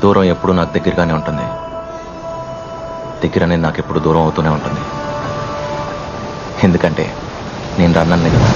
దూరం ఎప్పుడు నాకు దగ్గరగానే ఉంటుంది, దగ్గర అనేది నాకు ఎప్పుడు దూరం అవుతూనే ఉంటుంది. ఎందుకంటే నేను రన్నన్నే కదా.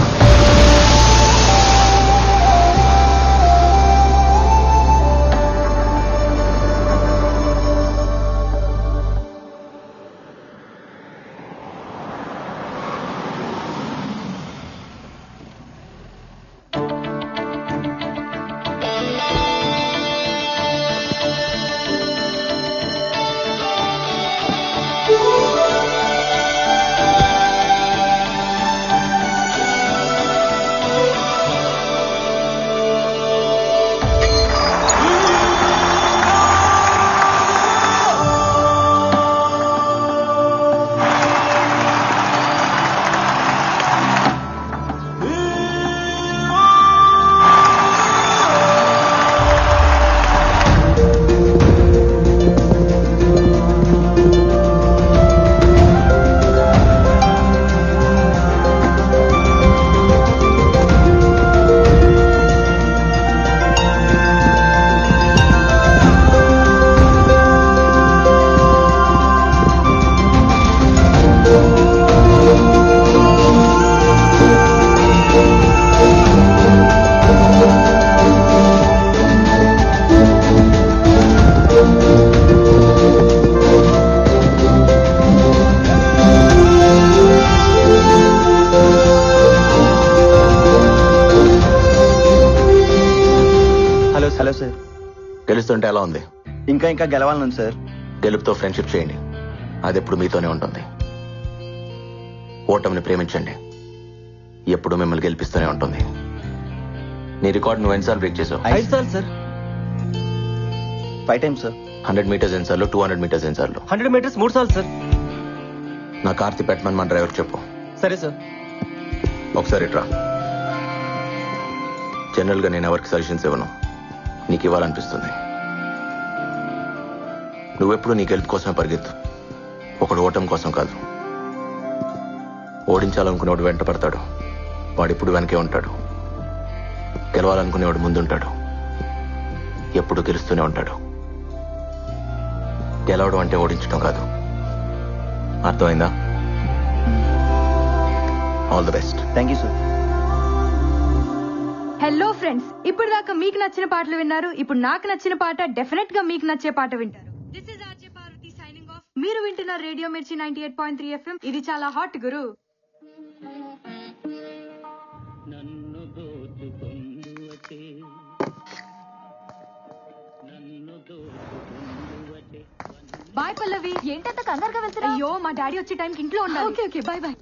Hello sir. గెలుస్తుంటే ఎలా ఉంది? ఇంకా గెలవాలను సార్. గెలుపుతో ఫ్రెండ్షిప్ చేయండి, అది ఎప్పుడు మీతోనే ఉంటుంది. ఓటమిని ప్రేమించండి, ఎప్పుడు మిమ్మల్ని గెలిపిస్తూనే ఉంటుంది. నీ రికార్డ్ నువ్వు ఎన్నిసార్లు బ్రేక్ చేసావు? 5 సార్లు సార్. 5 times sir. 100 మీటర్స్ ఎన్నిసార్లు, 200 మీటర్స్ ఎన్నిసార్లు? 100 meters 3 సార్లు సార్. నా కార్తీ పెట్టమని మన డ్రైవర్ చెప్పు. సరే సార్. ఒకసారి ఇట్రా. జనరల్ గా నేను ఎవరికి సజెషన్స్ ఇవ్వను, నీకు ఇవ్వాలనిపిస్తుంది. నువ్వెప్పుడు నీ గెలుపు కోసమే పరిగెత్తు, ఒకడు ఓటమి కోసం కాదు. ఓడించాలనుకునేవాడు వెంట పడతాడు, వాడిప్పుడు వెనకే ఉంటాడు. గెలవాలనుకునేవాడు ముందుంటాడు, ఎప్పుడు గెలుస్తూనే ఉంటాడు. గెలవడం అంటే ఓడించడం కాదు, అర్థమైందా? All the best. Thank you sir. Hello friends, ఇప్పుడు దాకా మీకు నచ్చిన పాటలు విన్నారు. ఇప్పుడు నాకు నచ్చిన పాట డెఫినెట్ గా మీకు నచ్చే పాట వింటారు. This is RJ Parvati signing off. మీరు వింటున్న రేడియో మిర్చి 98.3 FM. ఇది చాలా హాట్ గురు. బాయ్ పల్లవి. ఏంటంత కంగారుగా వెళ్తున్నా? అయ్యో, మా డాడీ వచ్చే టైంకి ఇంట్లో ఉండాలి. Okay okay, bye bye.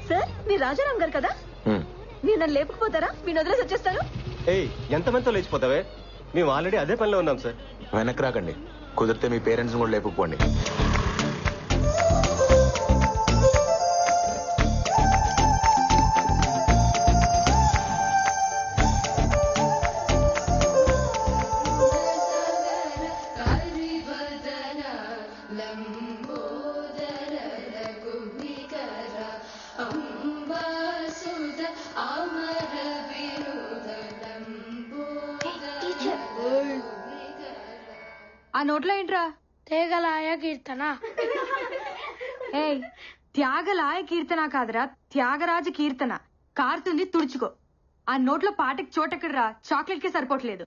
Sir, మీరు రాజారాం గారు కదా? మీరు నన్ను లేపుకుపోతారా? మీరు వదిలేసి వచ్చేస్తారు. ఎంతమందితో లేచిపోతావే? మేము ఆల్రెడీ అదే పనిలో ఉన్నాం సార్. వెనక్కి రాకండి, కుదిరితే మీ పేరెంట్స్ కూడా లేపుకుపోండి. ఆ నోట్లో ఏంట్రా? తేగలాయ కీర్తన. ఏయ్, త్యాగలాయ కీర్తన కాదురా, త్యాగరాజ కీర్తన. కారుతుంది, తుడుచుకో. ఆ నోట్లో పాటకి చోటెక్కడరా, చాక్లెట్ కి సరిపోవట్లేదు.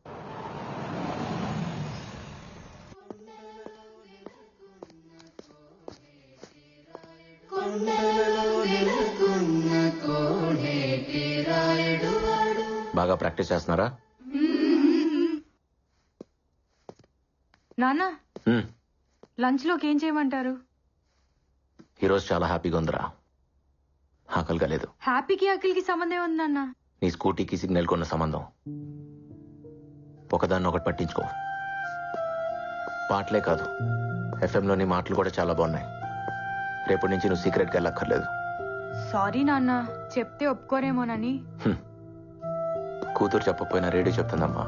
బాగా ప్రాక్టీస్ చేస్తున్నారా? నాన్న, లంచ్ లోకి ఏం చేయమంటారు? ఈరోజు చాలా హ్యాపీగా ఉందిరా, ఆకలిగా లేదు. హ్యాపీకి ఆకలికి సంబంధం ఉంది నాన్న. నీ స్కూటీకి సిగ్నల్ కొన్న సంబంధం. ఒకదాన్ని ఒకటి పట్టించుకో. పాటలే కాదు, ఎఫ్ఎంలోని మాటలు కూడా చాలా బాగున్నాయి. రేపటి నుంచి నువ్వు సీక్రెట్గా వెళ్ళక్కర్లేదు. సారీ నాన్న, చెప్తే ఒప్పుకోరేమోనని. కూతురు చెప్పకపోయినా రేడియో చెప్తుందమ్మా.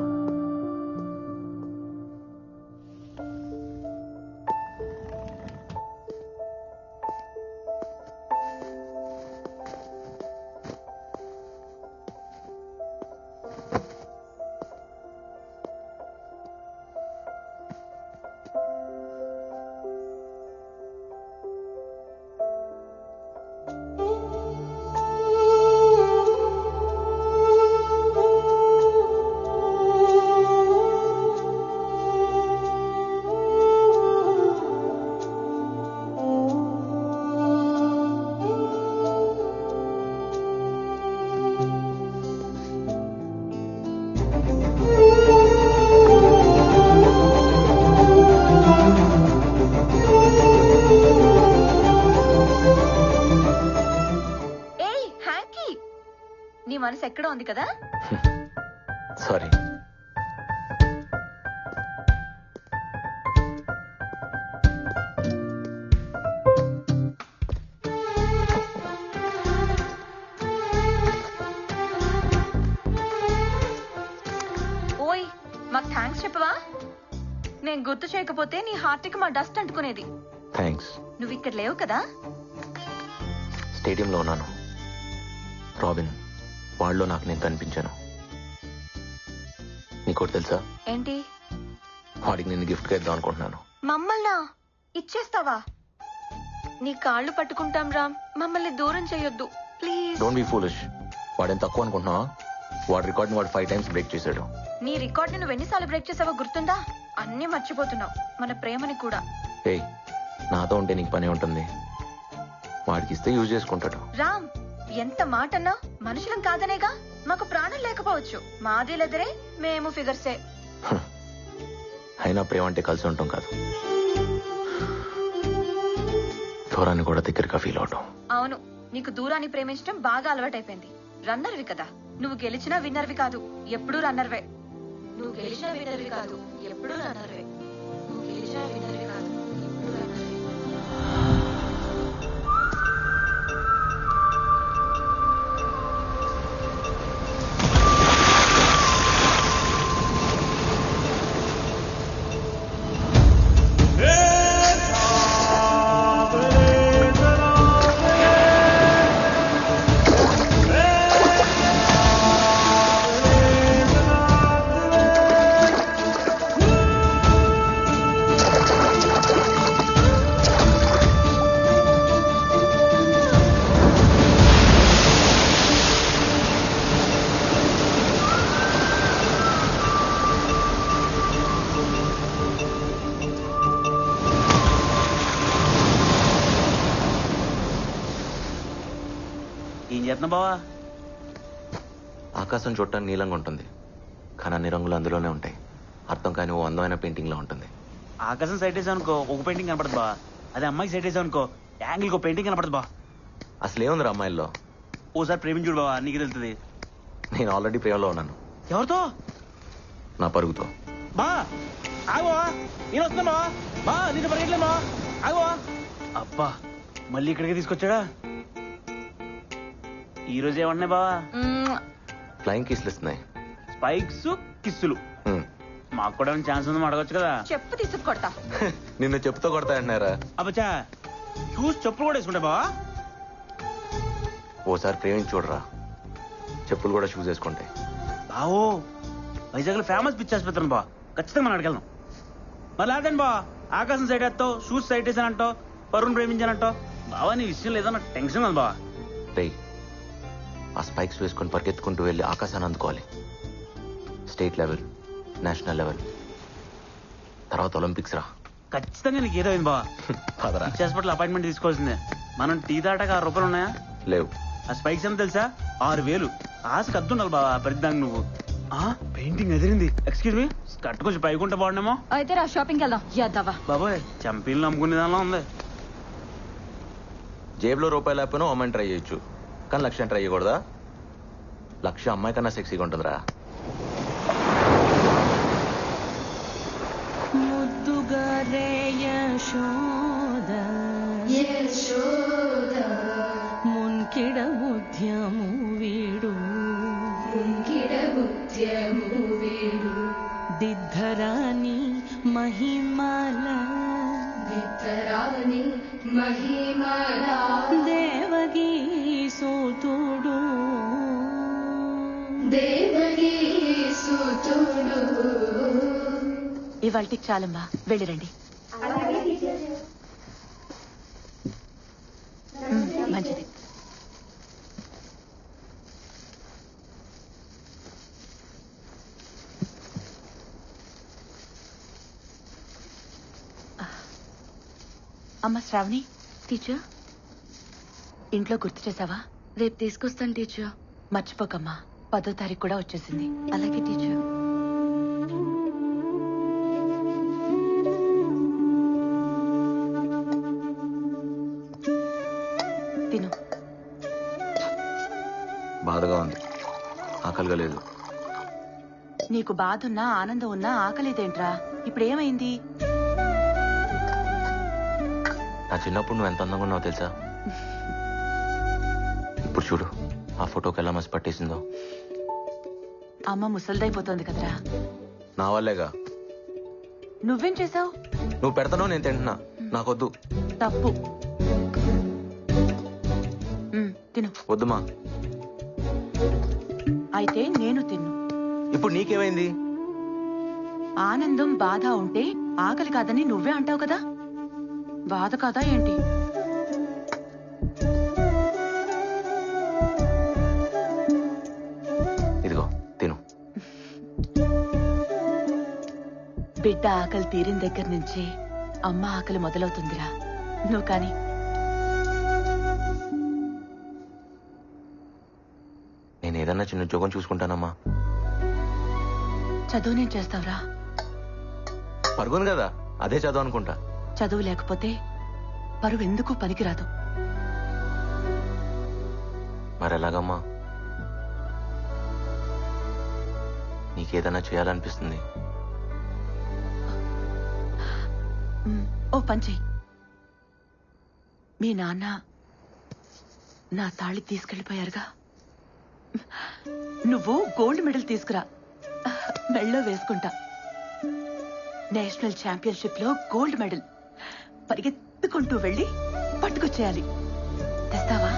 నీ మనసు ఎక్కడో ఉంది కదా. సారీ. ఓయ్, మాకు థ్యాంక్స్ చెప్పవా? నేను గుర్తు చేయకపోతే నీ హార్ట్కి మా డస్ట్ అంటుకునేది. థ్యాంక్స్. నువ్వు ఇక్కడ లేవు కదా. స్టేడియంలో ఉన్నాను. రాబిన్ వాళ్ళలో నాకు నేను కనిపించాను. నీకోటి తెలుసా? ఏంటి? వాడికి నేను గిఫ్ట్గా ఇద్దాం అనుకుంటున్నాను. మమ్మల్నా ఇచ్చేస్తావా? నీ కాళ్ళు పట్టుకుంటాం రామ్, మమ్మల్ని దూరం చేయొద్దు ప్లీజ్. Don't be foolish. వాడేం తక్కువ అనుకుంటున్నావా? వాడి రికార్డ్ని వాడు 5 times బ్రేక్ చేశాడు. నీ రికార్డ్ నువ్వు ఎన్నిసార్లు బ్రేక్ చేసావో గుర్తుందా? అన్ని మర్చిపోతున్నావు, మన ప్రేమని కూడా. ఏయ్, నాతో ఉంటే నీకు పని ఉంటుంది. వాడికి ఇస్తే యూజ్ చేసుకుంటాడు. రామ్, ఎంత మాటన్నా మనుషులం కాదనేగా. మాకు ప్రాణం లేకపోవచ్చు, మాదేలెదరే మేము ఫిగర్సే. అయినా ప్రేమ అంటే కలిసి ఉంటాం కాదు, దూరాన్ని కూడా దగ్గరగా ఫీల్ అవటం. అవును, నీకు దూరాన్ని ప్రేమించడం బాగా అలవాటైపోయింది. రన్నర్వి కదా నువ్వు. గెలిచినా విన్నర్వి కాదు, ఎప్పుడూ రన్నర్వే. నువ్వు గెలిచినా విన్నర్వి కాదు, ఎప్పుడూ రన్నర్వే. నువ్వు గెలిచినా విన్నర్వి కాదు, ఎప్పుడూ రన్నర్వే. ఏం చేస్తున్నా బావా? ఆకాశం చూడటానికి నీలంగా ఉంటుంది, కానీ అన్ని రంగులు అందులోనే ఉంటాయి. అర్థం కాని ఓ అందమైన పెయింటింగ్ లా ఉంటుంది. ఆకాశం సైడ్ వేసావు అనుకో ఒక పెయింటింగ్ కనపడదు బా. అదే అమ్మాయి సైడ్ వేసావు అనుకో యాంగిల్ పెయింటింగ్ కనపడదు బా. అసలు ఏముంది అమ్మాయిల్లో? ఓసారి ప్రేమించుడు బావా, నీకు తెలుస్తుంది. నేను ఆల్రెడీ ప్రేమలో ఉన్నాను. ఎవరితో? నా పరుగుతో. బా ఆగో, నేను వస్తున్నా బా. బా నీతో పరిగెట్లే బా, ఆగో. అబ్బా మళ్ళీ ఇక్కడికి తీసుకొచ్చాడా? ఈ రోజు ఏమన్నాయి బావా? ఫ్లయింగ్ కిస్లు ఇస్తున్నాయి. స్పైక్స్ కిస్సులు. మాకు కూడా ఛాన్స్ ఉందని అడగొచ్చు కదా. చెప్పు తీసుకు కొడతా. నిన్ను చెప్తూ కొడతా అంటున్నారా? అబ్బచ్చా, షూస్ చెప్పులు కూడా వేసుకుంటా బావా. ఓసారి ప్రేమించి చూడరా, చెప్పులు కూడా షూస్ వేసుకుంటాయి. బావో వైజాగ్ లో ఫేమస్ పిచ్చి ఆసుపత్రి బా, ఖచ్చితంగా మనం అడగలం. మళ్ళీ అదండి బా, ఆకాశం సైడ్ వేస్తావు, షూస్ సైడ్ వేసానంటావు, పరువును ప్రేమించానంటావు. బావా నీ విషయం లేదో నాకు టెన్షన్ ఉంది బా. రే, ఆ స్పైక్స్ వేసుకొని పరిగెత్తుకుంటూ వెళ్ళి ఆకాశాన్ని అందుకోవాలి. స్టేట్ లెవెల్, నేషనల్ లెవెల్, తర్వాత ఒలింపిక్స్ రా. ఖచ్చితంగా నీకు ఏదో అయింది బా. పదరా. పిచ్చి హాస్పిటల్ అపాయింట్మెంట్ తీసుకోవాల్సిందే. మనం టీ దాటాక 6 రూపాయలు ఉన్నాయా? లేవు. ఆ స్పైక్స్ ఏమో తెలుసా? 6000. ఆశకు అద్దుండాలి బావా ప్రతిదానికి నువ్వు. పెయింటింగ్ ఎదిరింది. ఎక్స్క్యూజ్ మీ, స్కర్ట్ కొంచెం పైకుంటే బాగుండేమో. అయితే రా షాపింగ్కి వెళ్దాం. యాదవా బాబోయ్, చంపీలు నమ్ముకునే దానిలో ఉంది. జేబులో రూపాయలు లేకపోయినా అమ్మాయిని ట్రై చేయొచ్చు, కానీ లక్ష్యం ట్రై చేయకూడదా? లక్ష అమ్మాయి కన్నా సెక్సీగా ఉంటుందిరా. ముద్దుగా యశోద మున్కిడ బుద్ధ్యము వీడు దిద్ధరాని మహిమల దేవగీ సూతుడు ఇవాళకి చాలమ్మా, వెళ్ళిరండి. మంచిది. అమ్మ శ్రావణి. టీచర్, ఇంట్లో గుర్తు చేసావా? రేపు తీసుకొస్తాను టీచర్. మర్చిపోకమ్మా, 10వ తారీఖు కూడా వచ్చేసింది. అలాగే టీచర్. తిను. బాధగా ఉంది, ఆకలిగా లేదు. నీకు బాధ ఉన్నా ఆనందం ఉన్నా ఆకలేదేంట్రా? ఇప్పుడు ఏమైంది? నా చిన్నప్పుడు నువ్వు ఎంత అందంగా ఉన్నావు తెలుసా? ఇప్పుడు చూడు ఆ ఫోటోకి ఎలా మసి పట్టేసిందో. అమ్మ ముసలిదైపోతోంది కదరా. నా వల్లేగా. నువ్వేం చేసావు? నువ్వు పెడతానో నేను తింటున్నా, నాకొద్దు. తప్పు. తిను. వద్దుమా. అయితే నేను తిన్ను. ఇప్పుడు నీకేమైంది? ఆనందం బాధ ఉంటే ఆకలి కాదని నువ్వే అంటావు కదా, బాధ కాదా ఏంటి? ఇదిగో తిను. బిడ్డ ఆకలి తీరిన దగ్గర నుంచి అమ్మ ఆకలి మొదలవుతుందిరా. నువ్వు కానీ. నేను ఏదన్నా చిన్న ఉద్యోగం చూసుకుంటానమ్మా. చదువు నేను చేస్తావురా. పరుగును కదా, అదే చదువు అనుకుంటా. చదువు లేకపోతే పరువు ఎందుకు పనికిరాదు. మరెలాగమ్మా? నీకేదన్నా చేయాలనిపిస్తుంది. ఓ పని చెయ్యి. మీ నాన్న నా తాళి తీసుకెళ్లిపోయారుగా, నువ్వు గోల్డ్ మెడల్ తీసుకురా, మెడలో వేసుకుంటా. నేషనల్ ఛాంపియన్షిప్ లో గోల్డ్ మెడల్ పరిగెత్తుకుంటూ వెళ్ళి పట్టుకొచ్చేయాలి. తెస్తావా?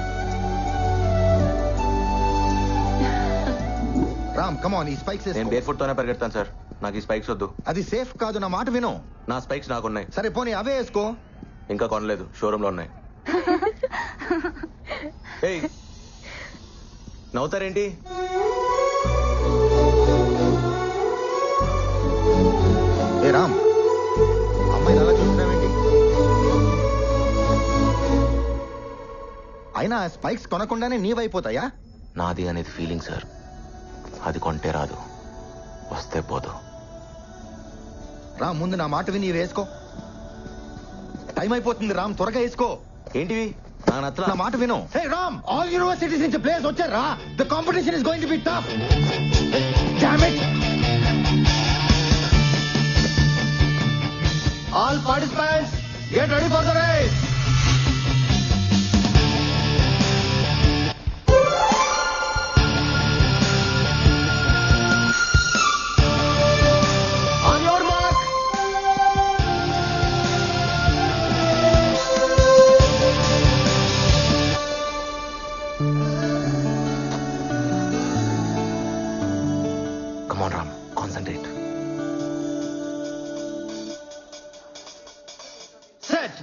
రామ్ కమ్ ఆన్, ఈ స్పైక్స్ నేను బేర్ ఫుట్ తోనే పరిగెడతాను సార్, నాకు ఈ స్పైక్స్ వద్దు. అది సేఫ్ కాదు, నా మాట విను. నా స్పైక్స్ నాకున్నాయి. సరే పోనీ అవే వేసుకో. ఇంకా కొనలేదు, షోరూమ్ లో ఉన్నాయి. ఏయ్, నవ్వుతారేంటి? ఏ రామ్, అమ్మాయిని అలా చూస్తున్నావేంటి? అయినా స్పైక్స్ కొనకుండానే నీవైపోతాయా? నాది అనేది ఫీలింగ్ సార్, అది కొంటే రాదు, వస్తే పోదు. రామ్ ముందు నా మాట విని వేసుకో. టైం అయిపోతుంది రామ్, త్వరగా వేసుకో. ఏంటివి? నాకు నచ్చలా. నా మాట విను. హే రామ్, ఆల్ యూనివర్సిటీస్ నుంచి ప్లేయర్స్ వచ్చారా? The competition is going to be tough. Damn it. All participants get ready for the race. On your mark. Come on, Ram. Concentrate. Set.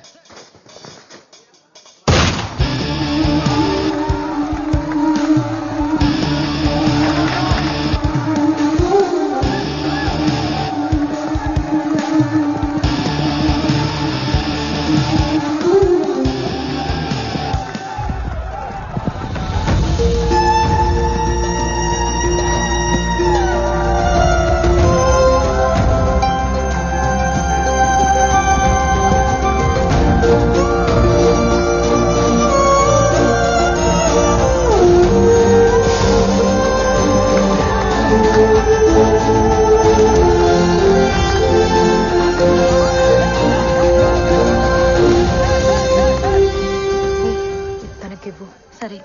ఇవ్వు. సరే.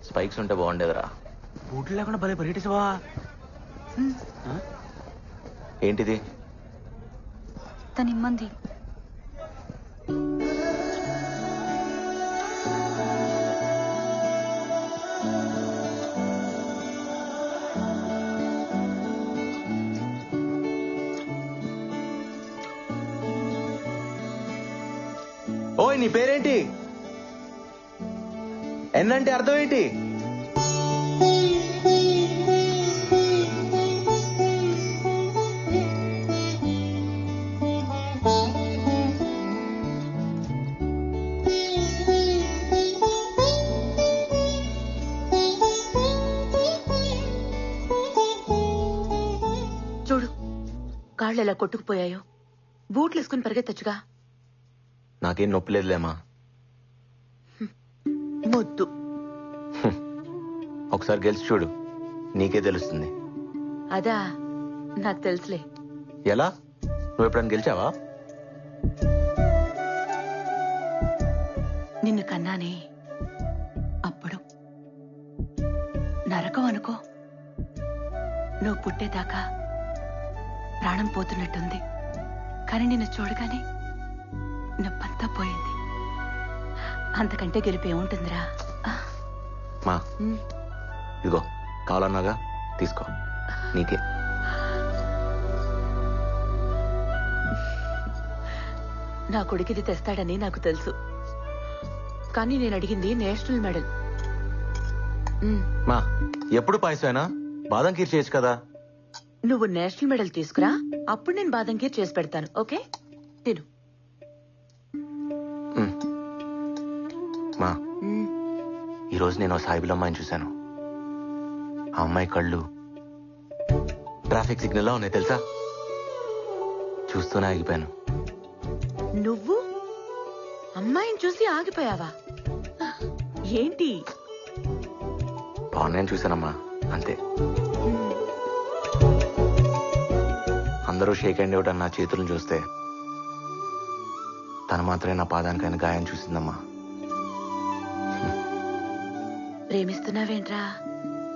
స్పైక్స్ ఉంటే బాగుండేదిరా. బూట్లు లేకుండా భలే పరిగెట్టేసావా? ఏంటిది? తనిమ్మంది. ఓయ్ నీ పేరేంటి? ఎన్నంటే అర్థం ఏంటి? చూడు కాళ్ళు ఎలా కొట్టుకుపోయాయో. బూట్లు వేసుకుని పరిగెత్తచ్చుగా. నాకేం నొప్పి లేదులేమా. మొద్దు. ఒకసారి గెలిచి చూడు, నీకే తెలుస్తుంది. అదా నాకు తెలుసులే. ఎలా? నువ్వు ఎప్పుడైనా గెలిచావా? నిన్ను కన్నానే అప్పుడు నరకం అనుకో. నువ్వు పుట్టేదాకా ప్రాణం పోతున్నట్టుంది. కానీ నిన్ను చూడగానే నొప్పంతా పోయింది. అంతకంటే గెలిపి ఏముంటుందిరా. మా ఇదిగో కావాలన్నాగా తీసుకో, నీకే. నా కొడుకిది తెస్తాడని నాకు తెలుసు. కానీ నేను అడిగింది నేషనల్ మెడల్. మా ఎప్పుడు పాయసమేనా? బాదం కీర్ చేయొచ్చు కదా. నువ్వు నేషనల్ మెడల్ తీసుకురా, అప్పుడు నేను బాదం కీర్ చేసి పెడతాను. ఓకే తిను. మా ఈరోజు నేను సాయిబుల్ అమ్మాయిని చూశాను. ఆ అమ్మాయి కళ్ళు ట్రాఫిక్ సిగ్నల్ లా ఉన్నాయి తెలుసా. చూస్తూనే ఆగిపోయాను. నువ్వు అమ్మాయిని చూసి ఆగిపోయావా? ఏంటి? బాగున్నాయని చూశానమ్మా, అంతే. అందరూ షేక్ హ్యాండ్ ఇవ్వడం నా చేతులను చూస్తే తను మాత్రమే నా పాదానికైన గాయం చూసిందమ్మా. ప్రేమిస్తున్నావేంట్రా?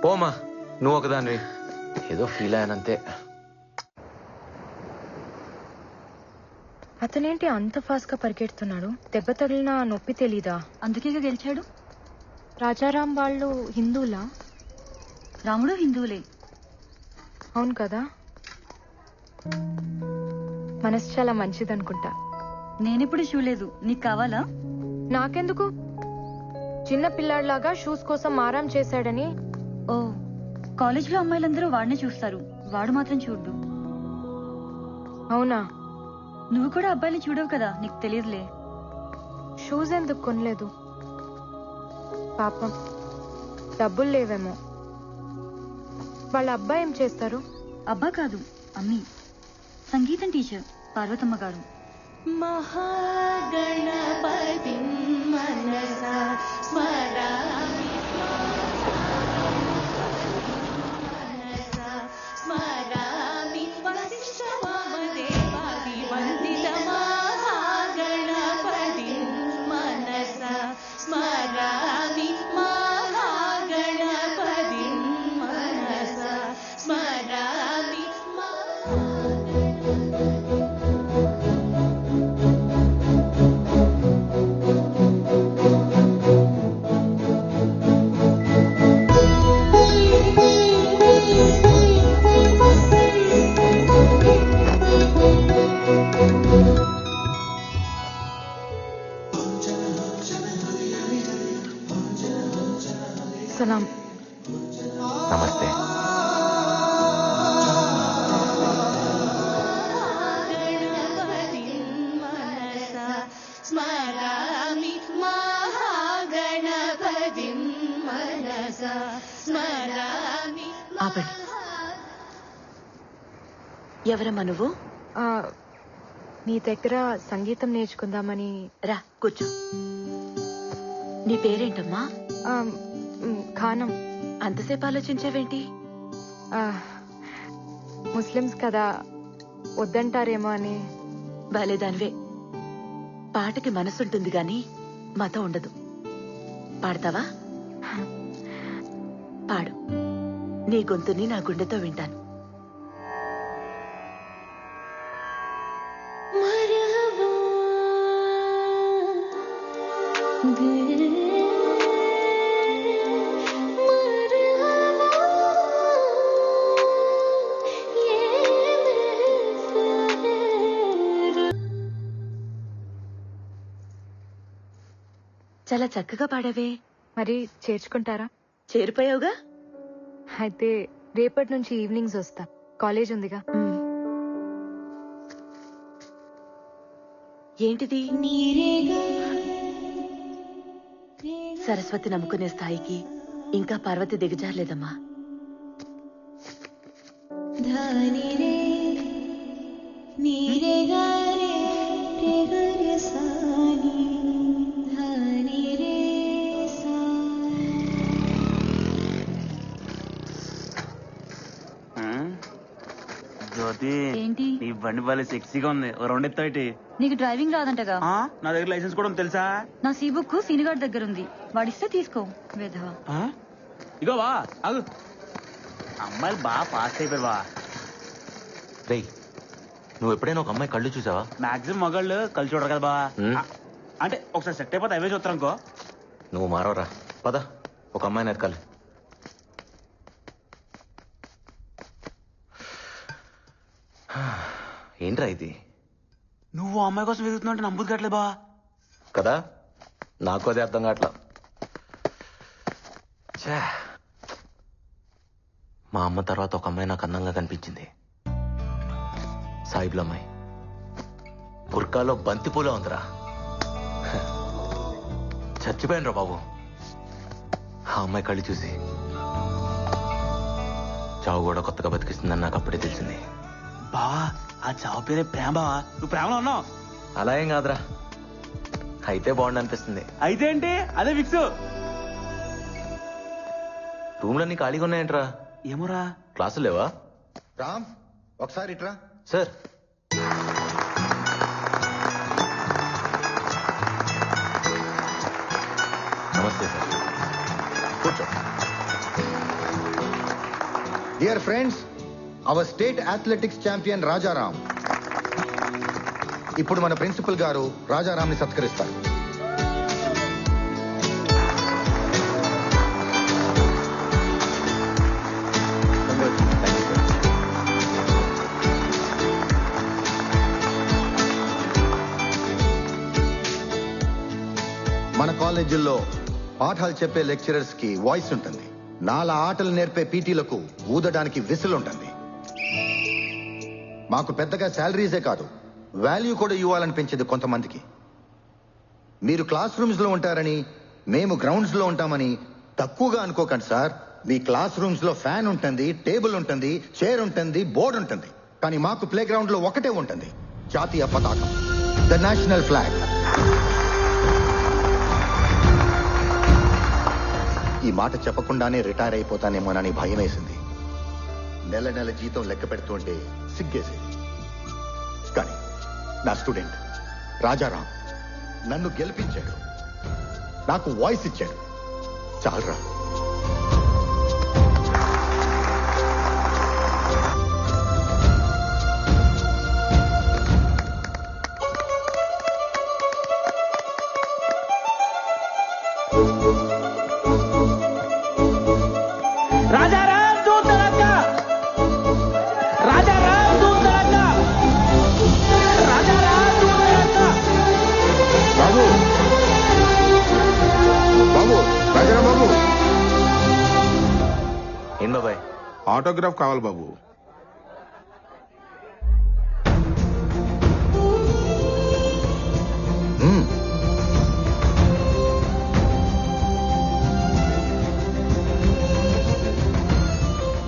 పోమా, నువ్వు ఒకదానివి. ఏదో ఫీల్ అయ్యానంతే. అతనేంటి అంత ఫాస్ట్ గా పరిగెడుతున్నాడు? దెబ్బ తగిలిన నొప్పి తెలీదా? అందుకేగా గెలిచాడు. రాజారాం వాళ్ళు హిందువులా? రాముడు హిందువులే. అవును కదా. మనసు చాలా మంచిదనుకుంటా. నేనెప్పుడు చూడలేదు. నీకు కావాలా? నాకెందుకు? చిన్న పిల్లాడిలాగా షూస్ కోసం మారం చేశాడని. ఓ, కాలేజీలో అమ్మాయిలందరూ వాడినే చూస్తారు, వాడు మాత్రం చూడ్డు. అవునా? నువ్వు కూడా అబ్బాయిని చూడవు కదా, నీకు తెలియదులే. షూస్ ఎందుకు కొనలేదు? పాపం డబ్బులు లేవేమో. వాళ్ళ అబ్బాయి ఏం చేస్తారు? అబ్బా కాదు, అమ్మి. సంగీతం టీచర్, పార్వతమ్మ గారు. మహాగణపతి మనసా స్మరామి మనసా స్మరామి వశిష్ఠవామదేవాది వందిత మహాగణపతి మనసా స్మరామి మహాగణపతి మనసా స్మరామి. సలాం. నమస్తే. స్మరామి మహాగణపతి మనసా స్మరామి. ఆపండి. ఎవరమ్మా నువ్వు? నీ దగ్గర సంగీతం నేర్చుకుందామని. రా కూర్చో. నీ పేరేంటమ్మా? ఖానం. అంతసేపు ఆలోచించావేంటి? ముస్లిమ్స్ కదా, వద్దంటారేమో అని. బాలేదానివే. పాటకి మనసుంటుంది గాని మాతో ఉండదు. పాడతావా? పాడు. నీ గొంతుని నా గుండెతో వింటాను. చాలా చక్కగా పాడావే. మరి చేర్చుకుంటారా? చేరిపోయావుగా. అయితే రేపటి నుంచి ఈవినింగ్స్ వస్తా. కాలేజ్ ఉందిగా. ఏంటిది? సరస్వతి నమ్ముకునే స్థాయికి ఇంకా పార్వతి దిగజారలేదమ్మా. జ్యోతి, ఏంటి? నీ బండి బాలే సెక్సీగా ఉంది. ఓ రెండు ఎత్తాయిటి. నీకు డ్రైవింగ్ రాదంటగా? నా దగ్గర లైసెన్స్ కూడా ఉంది తెలుసా? నా సీ బుక్ సీనిగాడ్ దగ్గర ఉంది, వాడిస్తే తీసుకో. వేధవా. ఇగో వా ఆగు. అమ్మాయిలు బాగా ఫాస్ట్ అయిపోయారు బా. రేయ్, నువ్వు ఎప్పుడైనా ఒక అమ్మాయి కళ్ళు చూసావా? మాక్సిమం మగాళ్ళు కలిసి చూడరు కదా బా. అంటే ఒకసారి సెట్ అయిపోతే అవే చూస్తారు అనుకో. నువ్వు మారవరా. పద, ఒక అమ్మాయిని ఎతకాలి. ఏంట్రా ఇది? నువ్వు అమ్మాయి కోసం వెతుకుతున్నావు అంటే నమ్ముదు కట్లే బా. కదా, నాకు అదే అర్థం కావట్లా. ఛే, మా అమ్మ తర్వాత ఒక అమ్మాయి నాకు అందంగా కనిపించింది. సాయిబుల అమ్మాయి. బుర్కాలో బంతిపూల ఉందిరా. చచ్చిపోయాను రా బాబు ఆ అమ్మాయి కళ్ళు చూసి. చావు కూడా కొత్తగా బతికిస్తుందని నాకు అప్పుడే తెలిసింది. బావా, ఆ చావు పేరే ప్రేమ బావా. నువ్వు ప్రేమలో ఉన్నావు. అలా ఏం కాదురా, అయితే బాగుండు అనిపిస్తుంది. అయితే ఏంటి, అదే ఫిక్స్. రూమ్లన్నీ ఖాళీగా ఉన్నాయంట్రా. ఏమోరా. క్లాసులు లేవా? రామ్, ఒకసారి ఇట్రా. సార్, నమస్తే సార్. కూర్చో. Dear friends, our state athletics champion Rajaram ఇప్పుడు మన ప్రిన్సిపల్ గారు రాజారాం ని సత్కరిస్తారు. మన కాలేజీల్లో పాఠాలు చెప్పే లెక్చరర్స్ కి వాయిస్ ఉంటుంది. నాలా ఆటలు నేర్పే పీటీలకు ఊదడానికి విసిల్ ఉంటుంది. మాకు పెద్దగా శాలరీసే కాదు, వాల్యూ కూడా ఇవ్వాలనిపించేది కొంతమందికి. మీరు క్లాస్ రూమ్స్ లో ఉంటారని, మేము గ్రౌండ్స్ లో ఉంటామని తక్కువగా అనుకోకండి సార్. మీ క్లాస్ రూమ్స్ లో ఫ్యాన్ ఉంటుంది, టేబుల్ ఉంటుంది, చైర్ ఉంటుంది, బోర్డు ఉంటుంది. కానీ మాకు ప్లే గ్రౌండ్ లో ఒకటే ఉంటుంది, జాతీయ పతాకం, ద నేషనల్ ఫ్లాగ్. ఈ మాట చెప్పకుండానే రిటైర్ అయిపోతానేమోనని భయం వేసింది. నెల నెల జీతం లెక్క పెడుతుంటే సిగ్గేసేది. కానీ నా స్టూడెంట్ రాజారాం నన్ను గెలిపించాడు, నాకు వాయిస్ ఇచ్చాడు. చాలురా. ఏం బాబాయ్? ఆటోగ్రాఫ్ కావాలి బాబు.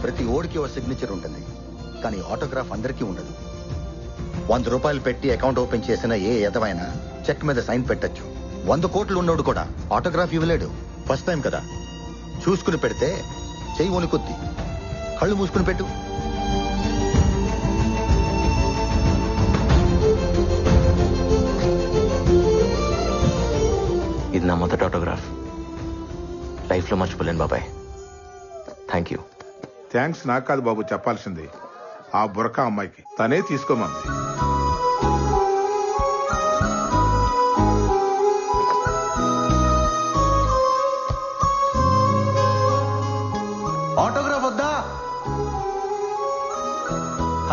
ప్రతి ఓడికి ఒక సిగ్నేచర్ ఉంటుంది, కానీ ఆటోగ్రాఫ్ అందరికీ ఉండదు. 100 రూపాయలు పెట్టి అకౌంట్ ఓపెన్ చేసిన ఏ ఎదవైనా చెక్ మీద సైన్ పెట్టచ్చు. 100 కోట్లు ఉన్నోడు కూడా ఆటోగ్రాఫ్ ఇవ్వలేడు. ఫస్ట్ టైం కదా, చూసుకుని పెడితే చెయ్యి వణుకుద్ది. కళ్ళు మూసుకుని పెట్టు. ఇది నా మొదటి ఆటోగ్రాఫ్. లైఫ్లో మర్చిపోలేను బాబాయ్. Thank you. థ్యాంక్స్ నాకు కాదు బాబు చెప్పాల్సింది, ఆ బురకా అమ్మాయికి. తనే తీసుకోమంది. ఆటోగ్రాఫ్ వద్దా?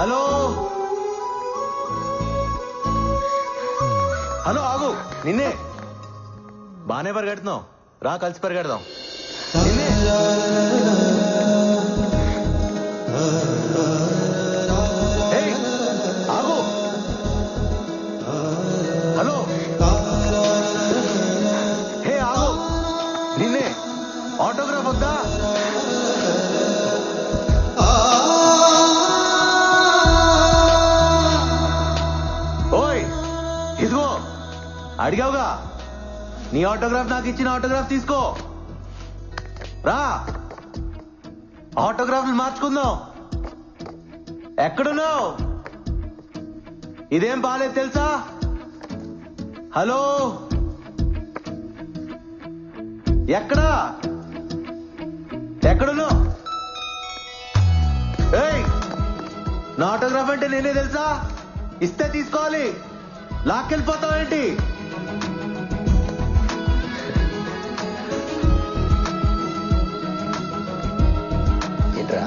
హలో హలో, ఆగు. నిన్నే. బానే పరిగెడుతున్నావు, రా కలిసి పరిగెడదాం. నిన్నే. ఏయ్, ఆగు. హలో. హే, ఆగు. నిన్నే. ఆటోగ్రాఫ్ వద్దా? ఓయ్, ఇదిగో అడిగావుగా, నీ ఆటోగ్రాఫ్ నాకు ఇచ్చిన ఆటోగ్రాఫ్ తీసుకో. రా, ఆటోగ్రాఫ్లు మార్చుకుందాం. ఎక్కడున్నావు? ఇదేం బాలేదు తెలుసా? హలో, ఎక్కడా? ఎక్కడున్నావు? ఏయ్, నా ఆటోగ్రాఫ్ అంటే నేనే తెలుసా? ఇస్తే తీసుకోవాలి, లాక్కెళ్ళిపోతావేంటి? ఏంట్రా?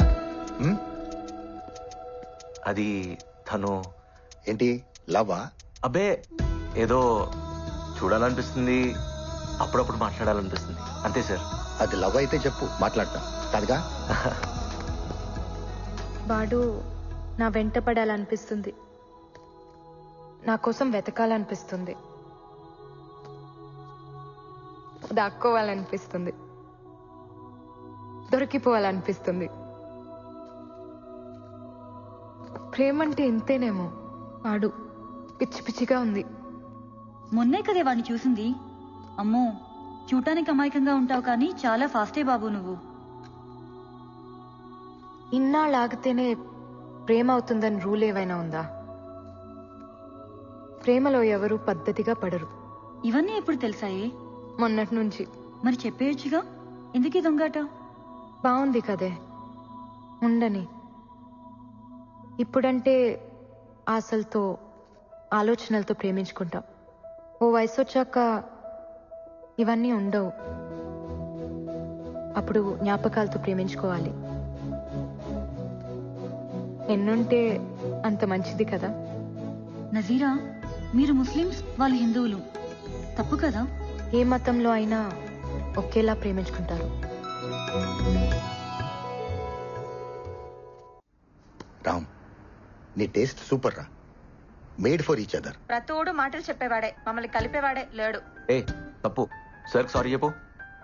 అది తను. ఏంటి లవ్వా? అబ్బే, ఏదో చూడాలనిపిస్తుంది, అప్పుడప్పుడు మాట్లాడాలనిపిస్తుంది, అంతే సార్. అది లవ్ అయితే చెప్పు, మాట్లాడతా. కాదుగా? వాడు నా వెంట పడాలనిపిస్తుంది, నా కోసం వెతకాలనిపిస్తుంది, దాక్కోవాలనిపిస్తుంది, దొరికిపోవాలనిపిస్తుంది. ప్రేమంటే ఇంతేనేమో. వాడు పిచ్చి పిచ్చిగా ఉంది. మొన్నే కదే వాడిని చూసింది. అమ్మో, చూడటానికి అమాయకంగా ఉంటావు కానీ చాలా ఫాస్టే బాబు నువ్వు. ఇన్నాళ్ళాగితేనే ప్రేమ అవుతుందని రూల్ ఏవైనా ఉందా? ప్రేమలో ఎవరు పద్ధతిగా పడరు. ఇవన్నీ ఎప్పుడు తెలిసాయే? మొన్నటి నుంచి. మరి చెప్పేయచ్చుగా, ఎందుకీ దొంగాట? బాగుంది కదే, ఉండని. ఇప్పుడంటే ఆశలతో ఆలోచనలతో ప్రేమించుకుంటాం. ఓ వయసు వచ్చాక ఇవన్నీ ఉండవు. అప్పుడు జ్ఞాపకాలతో ప్రేమించుకోవాలి. ఎన్నుంటే అంత మంచిది కదా. నజీరా, మీరు ముస్లిమ్స్, వాళ్ళు హిందువులు, తప్పు కదా? ఏ మతంలో అయినా ఒకేలా ప్రేమించుకుంటారు. రామ్, నీ టేస్ట్ సూపర్ రా. Made for each other. ప్రతోడు మాటలు చెప్పేవాడే, మమ్మల్ని కలిపేవాడే లేడు. ఏ తప్పు, సార్ సారీ చెప్పు.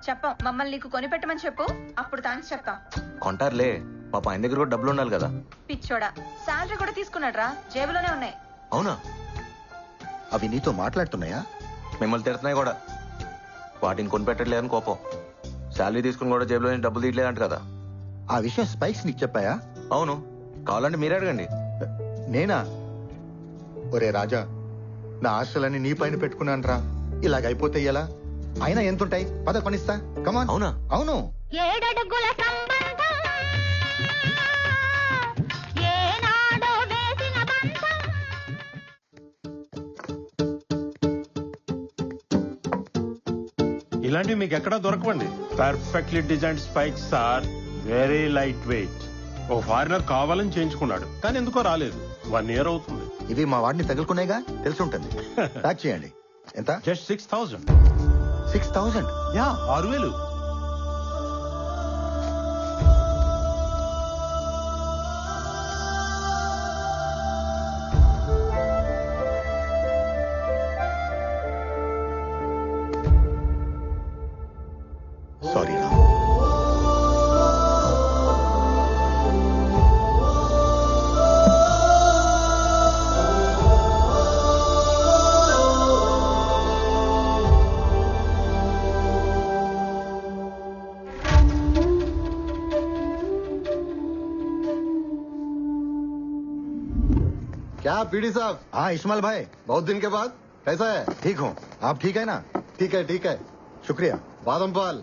చెప్పం, మమ్మల్ని నీకు కొనిపెట్టమని చెప్పు, అప్పుడు థ్యాంక్స్ చెప్తాం. కొంటారులే, పాప ఆయన దగ్గర కూడా డబ్బులు ఉండాలి కదా. పిచ్చోడా, శాలరీ కూడా తీసుకున్నాడు రా, జేబులోనే ఉన్నాయి. అవునా? అవి నీతో మాట్లాడుతున్నాయా? మిమ్మల్ని తిడుతున్నాయి కూడా. వాటిని కొనిపెట్టట్లేదని కోపం. శాలరీ తీసుకుని కూడా జేబులో నుంచి డబ్బులు తీయలేదంట కదా. ఆ విషయం స్పైక్స్ నీకు చెప్పాయా? అవును, కావాలంటే మీరే అడగండి. నేనా? ఒరే రాజా, నా ఆశలన్నీ నీ పైన పెట్టుకున్నాను రా. ఇలాగైపోతే ఎలా? అయినా ఎంతుంటాయి? పద కొనిస్తా. కమాన్. అవునా? అవును. 7 అడుగుల సంబంధం, ఏనాడో వేసిన బంధం. ఇలాంటివి మీకు ఎక్కడా దొరకవండి. Perfectly designed spikes are very light weight. ఓ ఫారినర్ కావాలని చేయించుకున్నాడు, కానీ ఎందుకో రాలేదు. 1 year అవుతుంది. ఇవి మా వాడిని తగులుకునేగా, తెలుసుంటుంది. ప్యాక్ చేయండి. ఎంత? జస్ట్ 6,000. 6,000? యా, 6,000. సారీ రా. क्या पीडी साहब? हाँ इस्माइल भाई, बहुत दिन के बाद कैसा है? ठीक हूँ. आप ठीक है ना? ठीक है ठीक है. శుక్రియా. బాదం పాల్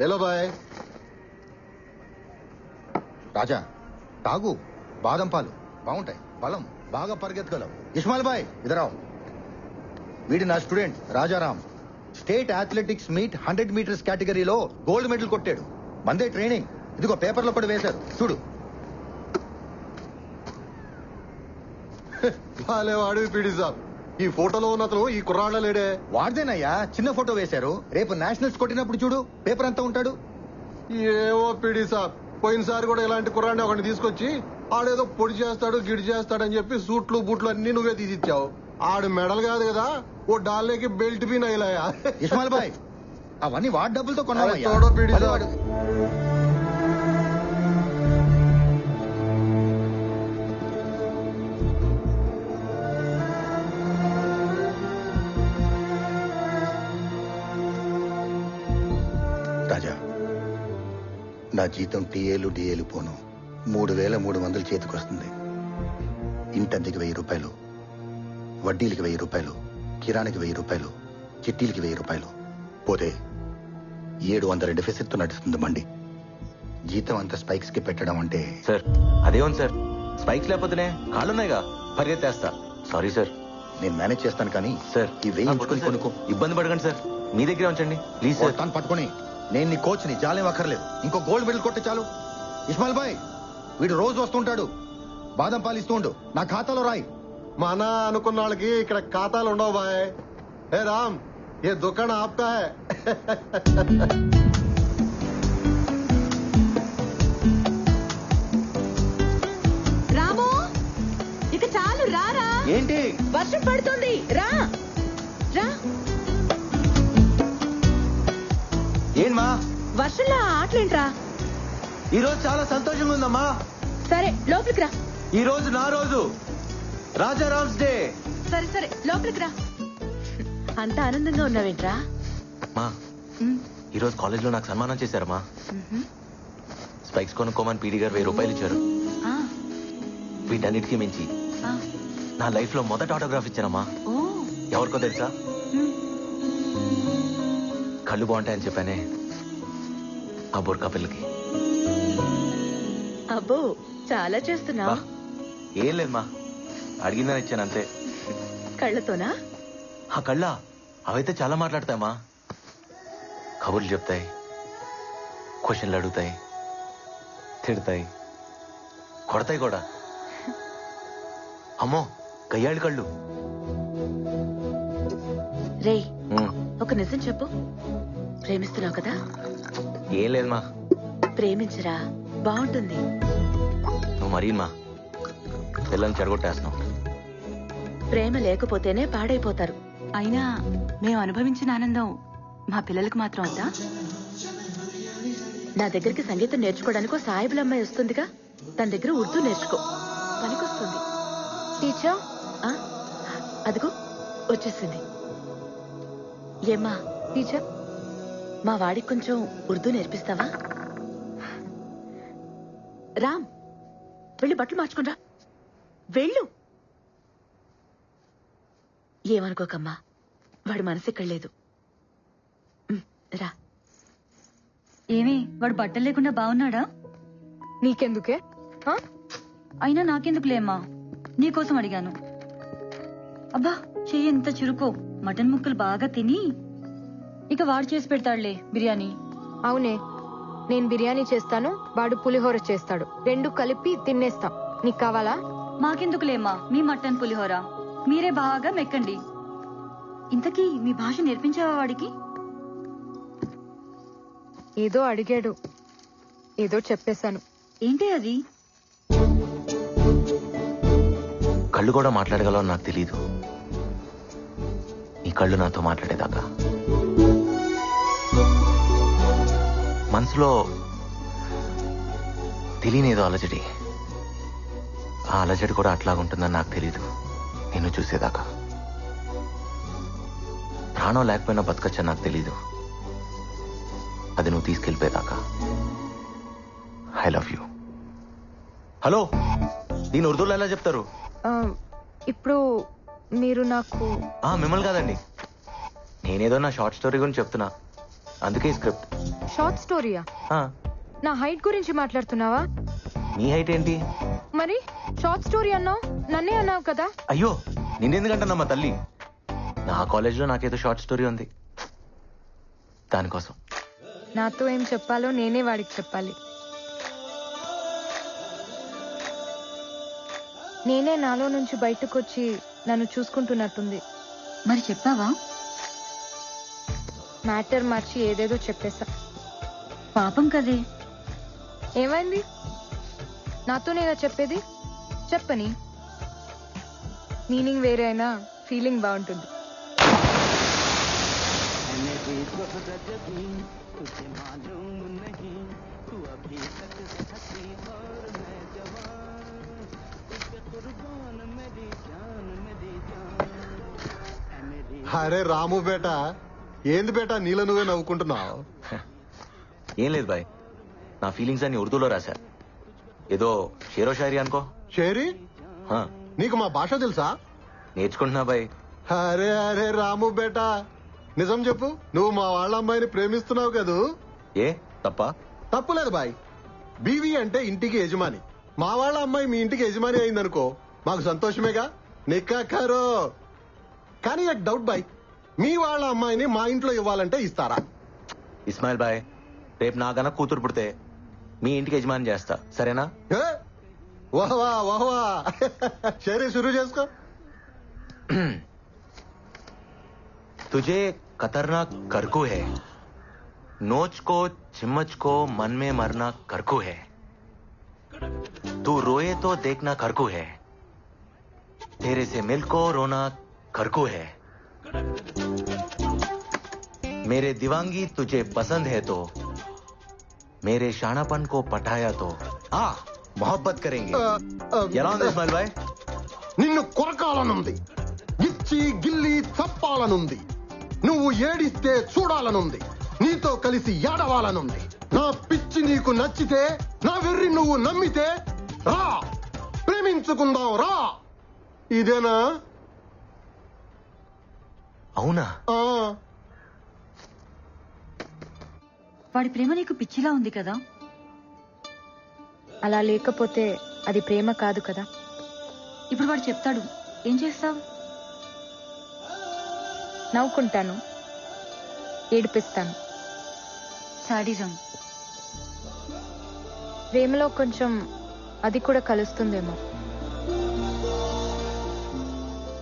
లేలో బాయ్. రాజా తాగు, బాదం పాలు బాగుంటాయి, బలం, బాగా పరిగెత్తగలవు. ఇస్మాయిల్ బాయ్ ఇదరావు. వీడి నా student Rajaram. State athletics meet 100 meters కేటగిరీలో గోల్డ్ మెడల్ కొట్టాడు. మందే ట్రైనింగ్. ఇదిగో పేపర్లో కూడా వేశారు చూడు. బాలే వాడు పీడి సాబ్. ఈ ఫోటోలో ఉన్న అతను ఈ కుర్రాళ్ళ లేడే. వాడిదేనయ్యా, చిన్న ఫోటో వేశారు. రేపు నేషనల్స్ కొట్టినప్పుడు చూడు పేపర్ అంతా ఉంటాడు. ఏవో పీడి సాబ్, పోయినసారి కూడా ఇలాంటి కుర్రాడిని ఒకటి తీసుకొచ్చి ఆడేదో పొడి చేస్తాడు గిడి చేస్తాడని చెప్పి సూట్లు బూట్లు అన్ని నువ్వే తీసిచ్చావు. ఆడు మెడల్ కాదు కదా, ఓ డాల్లేకి బెల్ట్ బీ నైలాయా. ఇస్మాయిల్ బాయ్ అవన్నీ వాడి డబ్బులతో తోడో పీడి కొన్నాడు. సాబ్. రాజా నా జీతం టీఏలు డిఏలు పోను 3,300 చేతికొస్తుంది. ఇంటద్దెకి 1,000 రూపాయలు, వడ్డీలకి 1,000 రూపాయలు, కిరాణికి 1,000 రూపాయలు, చిట్టీలకి 1,000 రూపాయలు పోతే 700 డెఫిసిట్ తో నడుస్తుంది బండి. జీతం అంత స్పైక్స్ కి పెట్టడం అంటే. సార్ అదేమో సార్, స్పైక్స్ లేకపోతేనే కాళ్ళున్నాయిగా, పరిగెత్తేస్తా. Sorry sir. నేను మేనేజ్ చేస్తాను కానీ సార్ ఈ 1000 ఉంచుకొని కొనుక్కో. ఇబ్బంది పడకండి సార్, మీ దగ్గరే ఉంచండి ప్లీజ్ సార్. తను పట్టుకొని నేను నీ కోచ్ని, జాలేం అక్కర్లేదు. ఇంకో గోల్డ్ మెడల్ కొట్టే చాలు. ఇస్మాయిల్ బాయ్ వీడు రోజు వస్తుంటాడు, బాదం పాలు ఇస్తూ ఉండు, నా ఖాతాలో రాయి. మన అనుకున్న వాళ్ళకి ఇక్కడ ఖాతాలు ఉండవు బాయ్. ఏ రామ్, ఏ దుకాణం ఆప్తా హై. రాము ఇక చాలు, రారా. ఏంటి? వర్షం పడుతుంది, రా రా. ఏంమా వర్షంలో ఆటలేంట్రా? ఈ రోజు చాలా సంతోషంగా ఉందమ్మా. సరే లోపలికి రా. ఈ రోజు నా రోజు, రాజారామ్స్ డే. సరే సరే లోపలికి రా. అంత ఆనందంగా ఉన్నావేంట్రా? మా ఈరోజు కాలేజ్ లో నాకు సన్మానం చేశారమ్మా. స్పైక్స్ కొనుక్కోమని పీడి గారు 1000 రూపాయలు ఇచ్చారు. వీటన్నిటికీ మించి నా లైఫ్ లో మొదటి ఆటోగ్రాఫ్ ఇచ్చానమ్మా. ఎవరికో తెలుసా? కళ్ళు బాగుంటాయని చెప్పానే ఆ బోర్కా పిల్లకి. అబ్బో చాలా చేస్తున్నావు. ఏం లేదమ్మా, అడిగిందని ఇచ్చాను అంతే. కళ్ళతోనా? ఆ కళ్ళ అవైతే చాలా మాట్లాడతాయమ్మా. కబుర్లు చెప్తాయి, క్వశ్చన్లు అడుగుతాయి, తిడతాయి, కొడతాయి కూడా. అమ్మో గయ్యాళి కళ్ళు. రేయ్ ఒక నిజం చెప్పు, ప్రేమిస్తున్నావు కదా? ఏం లేదమ్మా. ప్రేమించరా, బాగుంటుంది. నువ్వు మరీ మా పిల్లల్ని చెడగొట్టేస్తున్నావు. ప్రేమ లేకపోతేనే పాడైపోతారు. అయినా మేము అనుభవించిన ఆనందం మా పిల్లలకు మాత్రం వద్దా? నా దగ్గరికి సంగీతం నేర్చుకోవడానికి ఓ సాయిబుల అమ్మాయి వస్తుందిగా, తన దగ్గర ఉర్దూ నేర్చుకో, పనికొస్తుంది. టీచర్ అదిగో వచ్చేసింది. ఏమ్మా టీచర్, మా వాడికి కొంచెం ఉర్దూ నేర్పిస్తావా? రామ్ వెళ్ళి బట్టలు మార్చుకుని రా, వెళ్ళు. ఏమనుకోకమ్మా, వాడు మనసు ఇక్కడ లేదు. రా. ఏమి వాడు బట్టలు లేకుండా బాగున్నాడా? నీకెందుకే? అయినా నాకెందుకులేమ్మా, నీకోసం అడిగాను. అబ్బా చెయ్యి ఎంత చురుకో, మటన్ ముక్కలు బాగా తిని ఇక వాడు చేసి పెడతాడులే బిర్యానీ. అవునే, నేను బిర్యానీ చేస్తాను, వాడు పులిహోర చేస్తాడు, 2 కలిపి తినేస్తాం. నీకు కావాలా? మాకెందుకులేమ్మా మీ మటన్ పులిహోర, మీరే బాగా మెక్కండి. ఇంతకీ మీ భాష నేర్పించావా వాడికి? ఏదో అడిగాడు, ఏదో చెప్పేశాను. ఏంటి అది? కళ్ళు కూడా మాట్లాడగలవు నాకు తెలీదు. నీ కళ్ళు నాతో మాట్లాడేదాకా మనసులో తెలియనేదో అలజడి. ఆ అలజడి కూడా అట్లాగుంటుందని నాకు తెలీదు నిన్ను చూసేదాకా. ప్రాణం లేకపోయినా బతకచ్చని నాకు తెలీదు, అది నువ్వు తీసుకెళ్ళిపోయేదాకా. I love you. హలో, దీని ఉర్దూలో ఎలా చెప్తారు? ఇప్పుడు మీరు నాకు మిమ్మల్ని కాదండి, నేనేదో నా షార్ట్ స్టోరీ గురించి చెప్తున్నా. అందుకే స్క్రిప్ట్. షార్ట్ స్టోరీయా? నా హైట్ గురించి మాట్లాడుతున్నావా? నీ హైట్ ఏంటి? మరి షార్ట్ స్టోరీ అన్నావు, నన్నే అన్నావు కదా. అయ్యో నిన్నెందుకంటున్నామా తల్లి, నా కాలేజ్లో నాకేదో షార్ట్ స్టోరీ ఉంది, దానికోసం. నాతో ఏం చెప్పాలో నేనే వాడికి చెప్పాలి. నేనే నాలో నుంచి బయటకు వచ్చి నన్ను చూసుకుంటున్నట్టుంది. మరి చెప్పావా? మ్యాటర్ మార్చి ఏదేదో చెప్పేశా. పాపం కదే. ఏమైంది? నాతోనేగా చెప్పేది, చెప్పని. మీనింగ్ వేరే అయినా ఫీలింగ్ బాగుంటుంది. అరే రాము బేటా, ఏంది బేటా నీలో నువ్వే నవ్వుకుంటున్నావు? ఏం లేదు బాయ్, నా ఫీలింగ్స్ అన్ని ఉర్దూలో రాశా. ఏదో షేరో షాయరీ అనుకో. షేరీ? నీకు మా భాష తెలుసా? నేర్చుకుంటున్నా బాయ్. అరే అరే రాము బేటా, నిజం చెప్పు, నువ్వు మా వాళ్ళ అమ్మాయిని ప్రేమిస్తున్నావు కదూ? ఏ తప్ప? తప్పులేదు బాయ్. బీవీ అంటే ఇంటికి యజమాని. మా వాళ్ళ అమ్మాయి మీ ఇంటికి యజమాని అయిందనుకో, మాకు సంతోషమేగా. నిక్కాకారో. కానీ నాకు డౌట్ బాయ్, మీ వాళ్ళ అమ్మాయిని మా ఇంట్లో ఇవ్వాలంటే ఇస్తారా? ఇస్మాయిల్ బాయ్, రేపు నాకన్నా కూతురు పుడితే మీ ఇంటికి యజమాని చేస్తా, సరేనా? వాహవా వాహవా, సరే షురూ చేసుకో. तुझे खतरनाक करकू है, नोच को चिम्मच को मन में मरना करकू है, तू रोए तो देखना करकू है, तेरे से मिल को रोना करकू है, मेरे दीवांगी तुझे पसंद है तो मेरे शानापन को पटाया तो मोहब्बत करेंगे. ఎలా ఉంది ఇస్మాయిల్ బాయ్? నిన్ను కొరకాలనుంది, ఇచ్చి గిల్లి చప్పాలనుంది, నువ్వు ఏడిస్తే చూడాలనుంది, నీతో కలిసి ఏడవాలనుంది. నా పిచ్చి నీకు నచ్చితే, నా వెర్రి నువ్వు నమ్మితే రా, ప్రేమించుకుందాం రా. ఇదేనా? అవునా? వాడి ప్రేమ నీకు పిచ్చిలా ఉంది కదా. అలా లేకపోతే అది ప్రేమ కాదు కదా. ఇప్పుడు వాడు చెప్తాడు, ఏం చేస్తావు? నవ్వుకుంటాను, ఏడిపిస్తాను. సాడిజం. ప్రేమలో కొంచెం అది కూడా కలుస్తుందేమో.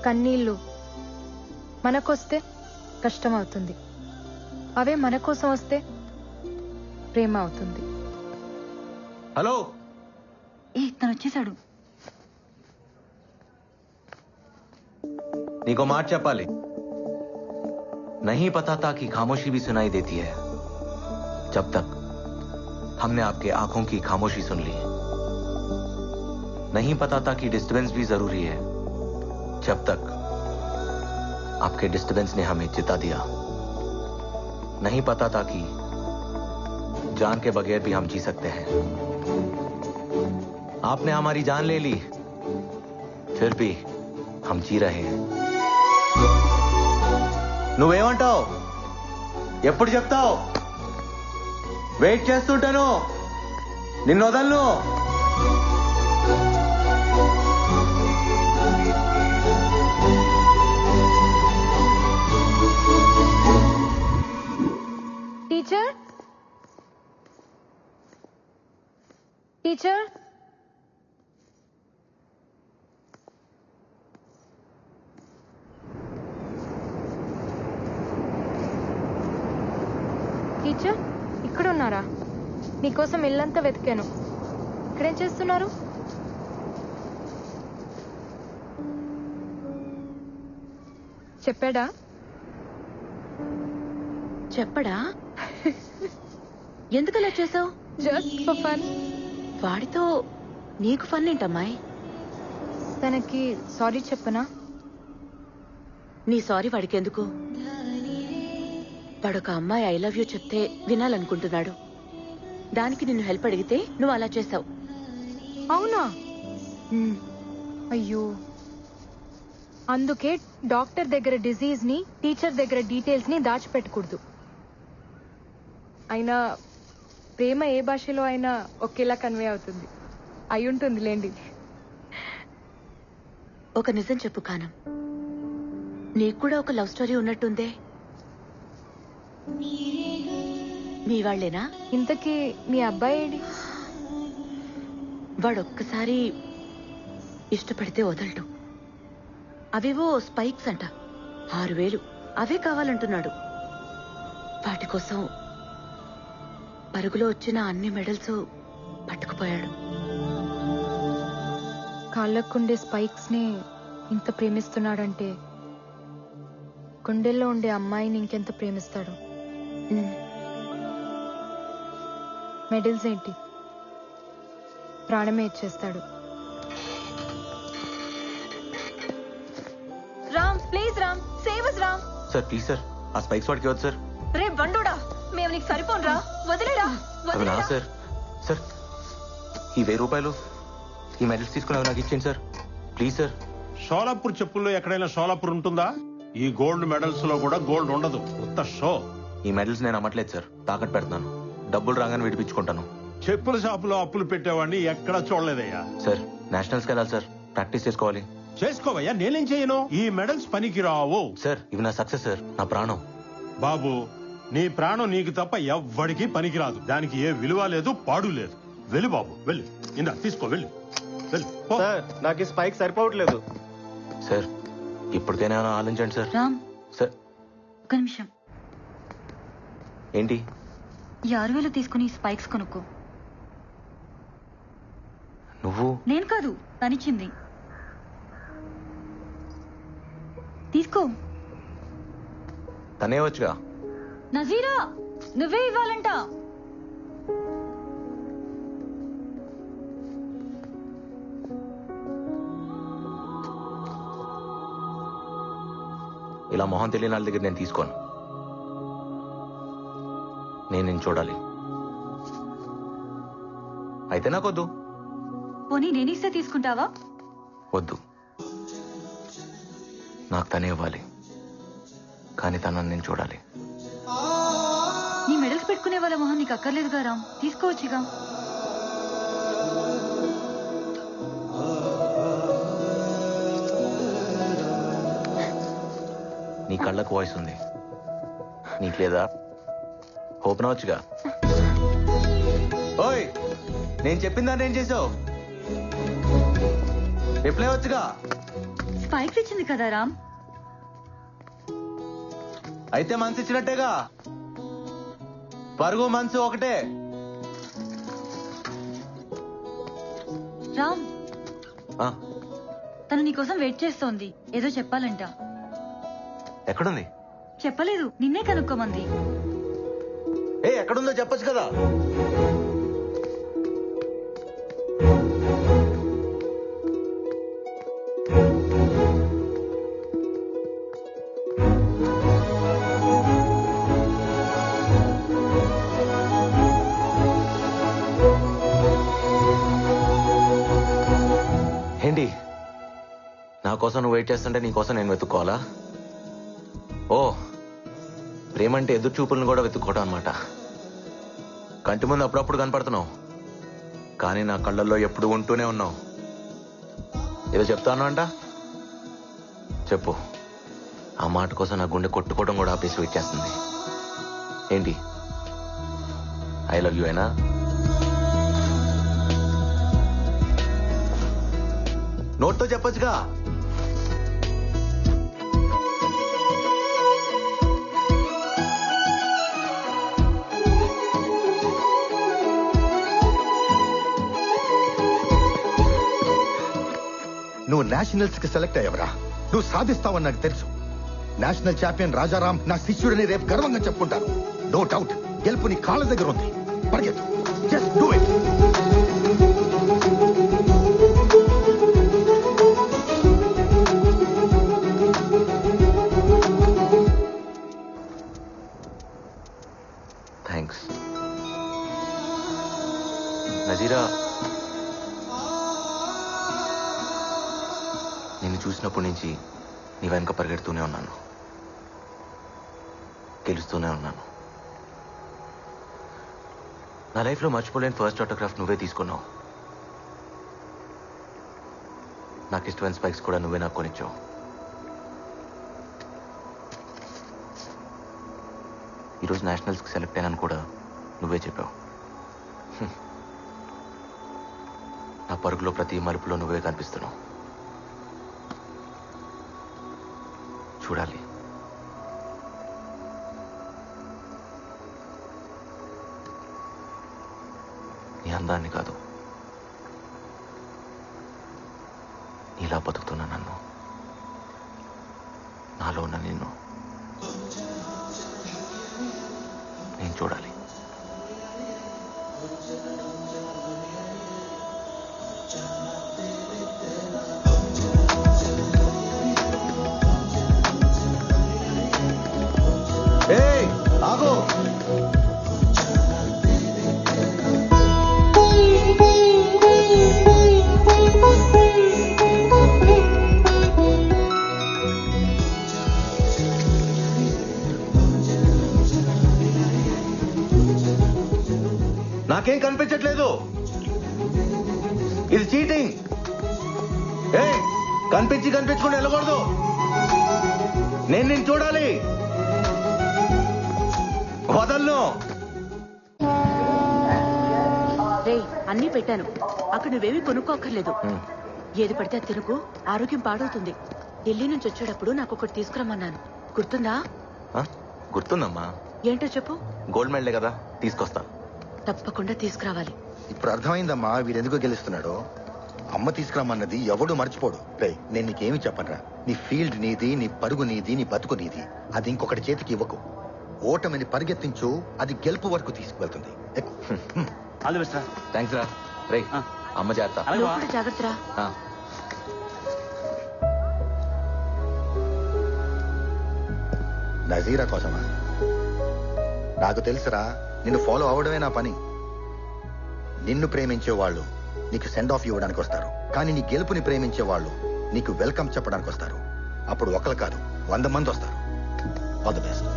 కన్నీళ్ళు మనకొస్తే కష్టం అవుతుంది, అవే మన కోసం వస్తే ప్రేమ అవుతుంది. హలో, తను వచ్చేసాడు. నీకో మాట చెప్పాలి. नहीं पता था कि खामोशी भी सुनाई देती है, जब तक हमने आपके आंखों की खामोशी सुन ली. नहीं पता था कि डिस्टर्बेंस भी जरूरी है, जब तक आपके डिस्टर्बेंस ने हमें जिता दिया. नहीं पता था कि जान के बगैर भी हम जी सकते हैं. आपने हमारी जान ले ली, फिर भी हम जी रहे हैं. నువ్వేమంటావు? ఎప్పుడు చెప్తావు? వెయిట్ చేస్తుంటాను, నిన్ను వదలను. టీచర్, టీచర్, టీచర్ ఇక్కడున్నారా? నీకోసం ఇల్లంతా వెతికాను. ఇక్కడేం చేస్తున్నారు? చెప్పాడా? చెప్పడా? ఎందుకలా చేసావు? Just for fun. వాడితో నీకు ఫన్ ఏంటమ్మాయి? తనకి సారీ చెప్పనా? నీ సారీ వాడికి ఎందుకు? వాడొక అమ్మాయి ఐ లవ్ యూ చెప్తే వినాలనుకుంటున్నాడు. దానికి నిన్ను హెల్ప్ అడిగితే నువ్వు అలా చేసావు. అవునా? అయ్యో, అందుకే డాక్టర్ దగ్గర డిజీజ్ ని, టీచర్ దగ్గర డీటెయిల్స్ ని దాచిపెట్టకూడదు. అయినా ప్రేమ ఏ భాషలో అయినా ఒకేలా కన్వే అవుతుంది. అయి ఉంటుంది లేండి. ఒక నిజం చెప్పు కానం, నీకు కూడా ఒక లవ్ స్టోరీ ఉన్నట్టుందే. మీ వాళ్ళేనా? ఇంతకీ మీ అబ్బాయి ఏడి? వాడొక్కసారి ఇష్టపడితే వదలడు. అవేవో స్పైక్స్ అంట, 6,000 అవే కావాలంటున్నాడు. వాటి కోసం పరుగులో వచ్చిన అన్ని మెడల్స్ పట్టుకుపోయాడు. కాళ్ళకుండే స్పైక్స్ ని ఇంత ప్రేమిస్తున్నాడంటే గుండెల్లో ఉండే అమ్మాయిని ఇంకెంత ప్రేమిస్తాడు. మెడల్స్ ఏంటి, ప్రాణమే ఇచ్చేస్తాడు. Ram please Ram, save us Ram. Sir please sir, ఆ స్పైక్స్ వాడికి వద్దు సార్. రే బండోడా, మేము నీకు సరిపోనురా, వదిలేరా అవి నా సార్. సార్ ఈ 1000 రూపాయలు ఈ మెడల్స్ తీసుకుని అవి నాకు ఇచ్చేయండి సార్, ప్లీజ్ సార్. షోలాపూర్ చెప్పుల్లో ఎక్కడైనా షోలాపూర్ ఉంటుందా? ఈ గోల్డ్ మెడల్స్ లో కూడా గోల్డ్ ఉండదు, ఉత్త షో. ఈ మెడల్స్ నేను అమ్మట్లేదు సార్, తాకట్టు పెడుతున్నాను. డబ్బులు రాగానే విడిపించుకుంటాను. చెప్పుల షాపులో అప్పులు పెట్టేవాడిని ఎక్కడా చూడలేదయ్యా. సార్ నేషనల్స్కి వెళ్ళాలి సార్, ప్రాక్టీస్ చేసుకోవాలి. చేసుకోవయ్యా, నేనేం చేయను. ఈ మెడల్స్ పనికి రావు సార్. ఇవి నా సక్సెస్ సార్, నా ప్రాణం. బాబు నీ ప్రాణం నీకు తప్ప ఎవ్వడికి పనికిరాదు. దానికి ఏ విలువ లేదు, పాడు లేదు. వెళ్ళు బాబు, వెళ్ళు. ఇందా తీసుకో, వెళ్ళు వెళ్ళు. సార్ నాకు ఈ స్పైక్ సరిపోవట్లేదు సార్. ఇప్పటికైనా ఆలోచించండి సార్. రామ్ సార్ ఒక నిమిషం. ఏంటి? ఈ 6,000 తీసుకుని స్పైక్స్ కొనుక్కో. నువ్వు? నేను కాదు, తనిచ్చింది. తీసుకో. తనే వచ్చుగా. నజీరా నువ్వే ఇవ్వాలంట. ఇలా మొహం తెలియని వాళ్ళ దగ్గర నేను తీసుకోను. నేను చూడాలి. అయితే నాకొద్దు. పోనీ నేనిస్తే తీసుకుంటావా? వద్దు, నాకు తనే ఇవ్వాలి, కానీ తనని నేను చూడాలి. నీ మెడల్స్ పెట్టుకునే వాళ్ళ మొహం నీకు అక్కర్లేదుగా రామ్, తీసుకోవచ్చుగా. నీ కళ్ళకు వాయిస్ ఉంది, నీకు లేదా? ఓపెన్ అవచ్చుగా. ఓయ్, నేను చెప్పిందా ఏం చేసావు? రిప్లై వచ్చుగా. స్పైక్స్ ఇచ్చింది కదా రామ్. అయితే మనసు ఇచ్చినట్టేగా. పరుగు మనసు ఒకటే. రామ్ తను నీకోసం వెయిట్ చేస్తోంది, ఏదో చెప్పాలంట. ఎక్కడుంది? చెప్పలేదు, నిన్నే కనుక్కోమంది. ఎక్కడుందో చెప్పొచ్చు కదా. ఏంటి, నా కోసం నువ్వు వెయిట్ చేస్తుంటే నీ కోసం నేను వెతుక్కోవాలా? ఓ, ప్రేమంటే ఎదురు చూపులను కూడా వెతుక్కోవడం అనమాట. కంటి ముందు అప్పుడప్పుడు కనపడుతున్నావు, కానీ నా కళ్ళల్లో ఎప్పుడు ఉంటూనే ఉన్నావు. ఏదో చెప్తాను అంట, చెప్పు. ఆ మాట కోసం నా గుండె కొట్టుకోవడం కూడా ఆపేసి వెయిట్ చేస్తుంది. ఏంటి, ఐ లవ్ యూ అయినా? నోట్తో చెప్పొచ్చుగా. నువ్వు నేషనల్స్ కి సెలెక్ట్ అయ్యవరా, నువ్వు సాధిస్తావని నాకు తెలుసు. నేషనల్ ఛాంపియన్ రాజారాం నా శిష్యుడని రేపు గర్వంగా చెప్పుకుంటాను. నో డౌట్, గెలుపు నీ కాళ్ళ దగ్గర ఉంది. పరిగెత్తు, just do it. Thanks Nazira. నిన్ను చూసినప్పటి నుంచి నీ వెనక పరిగెడుతూనే ఉన్నాను, గెలుస్తూనే ఉన్నాను. నా లైఫ్లో మర్చిపోలేని ఫస్ట్ ఆటోగ్రాఫ్ నువ్వే తీసుకున్నావు. నాకు ఇష్టమైన స్పైక్స్ కూడా నువ్వే నాకు కొనిచ్చావు. ఈరోజు నేషనల్స్కి సెలెక్ట్ అయినాను కూడా నువ్వే చెప్పావు. నా పరుగులో ప్రతి మలుపులో నువ్వే కనిపిస్తున్నావు. చూడాలి. నీ అందాన్ని కాదు, నీలా బతుకుతున్నా నన్ను, నాలో ఉన్న నిన్ను నేను చూడాలి. ఆగో. నాకేం కనిపించట్లేదు. ఇది చీటింగ్. కనిపించకుండా వెళ్ళకూడదు. నేను నిన్ను చూడాలి. వదలను. రే అన్నీ పెట్టాను, అక్కడ నువ్వేమీ కొనుక్కోక్కర్లేదు. ఏది పడితే అది తినుకు, ఆరోగ్యం పాడవుతుంది. ఢిల్లీ నుంచి వచ్చేటప్పుడు నాకు ఒకటి తీసుకురమ్మన్నాను, గుర్తుందా? గుర్తుందమ్మా. ఏంటో చెప్పు. గోల్డ్ మెడలే కదా, తీసుకొస్తా. తప్పకుండా తీసుకురావాలి. ఇప్పుడు అర్థమైందమ్మా వీడెందుకు గెలుస్తున్నాడో. అమ్మ తీసుకురామన్నది ఎవడు మర్చిపోడు. రే నేను నీకేమి చెప్పనరా. నీ ఫీల్డ్ నీది, నీ పరుగు నీది, నీ బతుకు నీది. అది ఇంకొకటి చేతికి ఇవ్వకు. ఓటమిని పరిగెత్తించు, అది గెలుపు వరకు తీసుకువెళ్తుంది. థ్యాంక్స్ రా. రే అమ్మ జాగ్రత్త. జాగ్రత్త రా. నజీరా కోసమా? నాకు తెలుసురా, నిన్ను ఫాలో అవడమే నా పని. నిన్ను ప్రేమించే వాళ్ళు నీకు సెండ్ ఆఫ్ ఇవ్వడానికి వస్తారు, కానీ నీ గెలుపుని ప్రేమించే వాళ్ళు నీకు వెల్కమ్ చెప్పడానికి వస్తారు. అప్పుడు ఒకరు కాదు 100 మంది వస్తారు. All the best.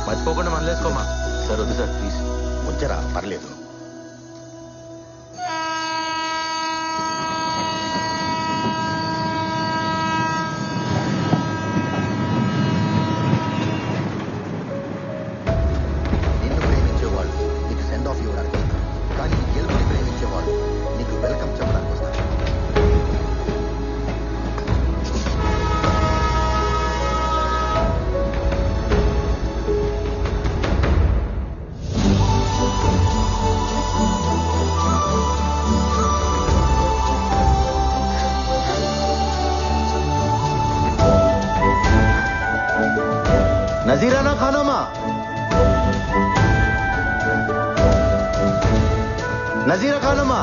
మర్చిపోకుండా మనలేసుకోమా. సార్ వద్దు సార్ ప్లీజ్. వచ్చరా, పర్లేదు. నిన్ను ప్రేమించే వాళ్ళు నీకు సెండ్ ఆఫ్ ఇవ్వడానికి వస్తారు, కానీ నీ గెలుపుని ప్రేమించే వాళ్ళు నీకు వెల్కమ్ చెప్పడానికి వస్తారు. नजीराना खानोमा, नजीरा खानोमा.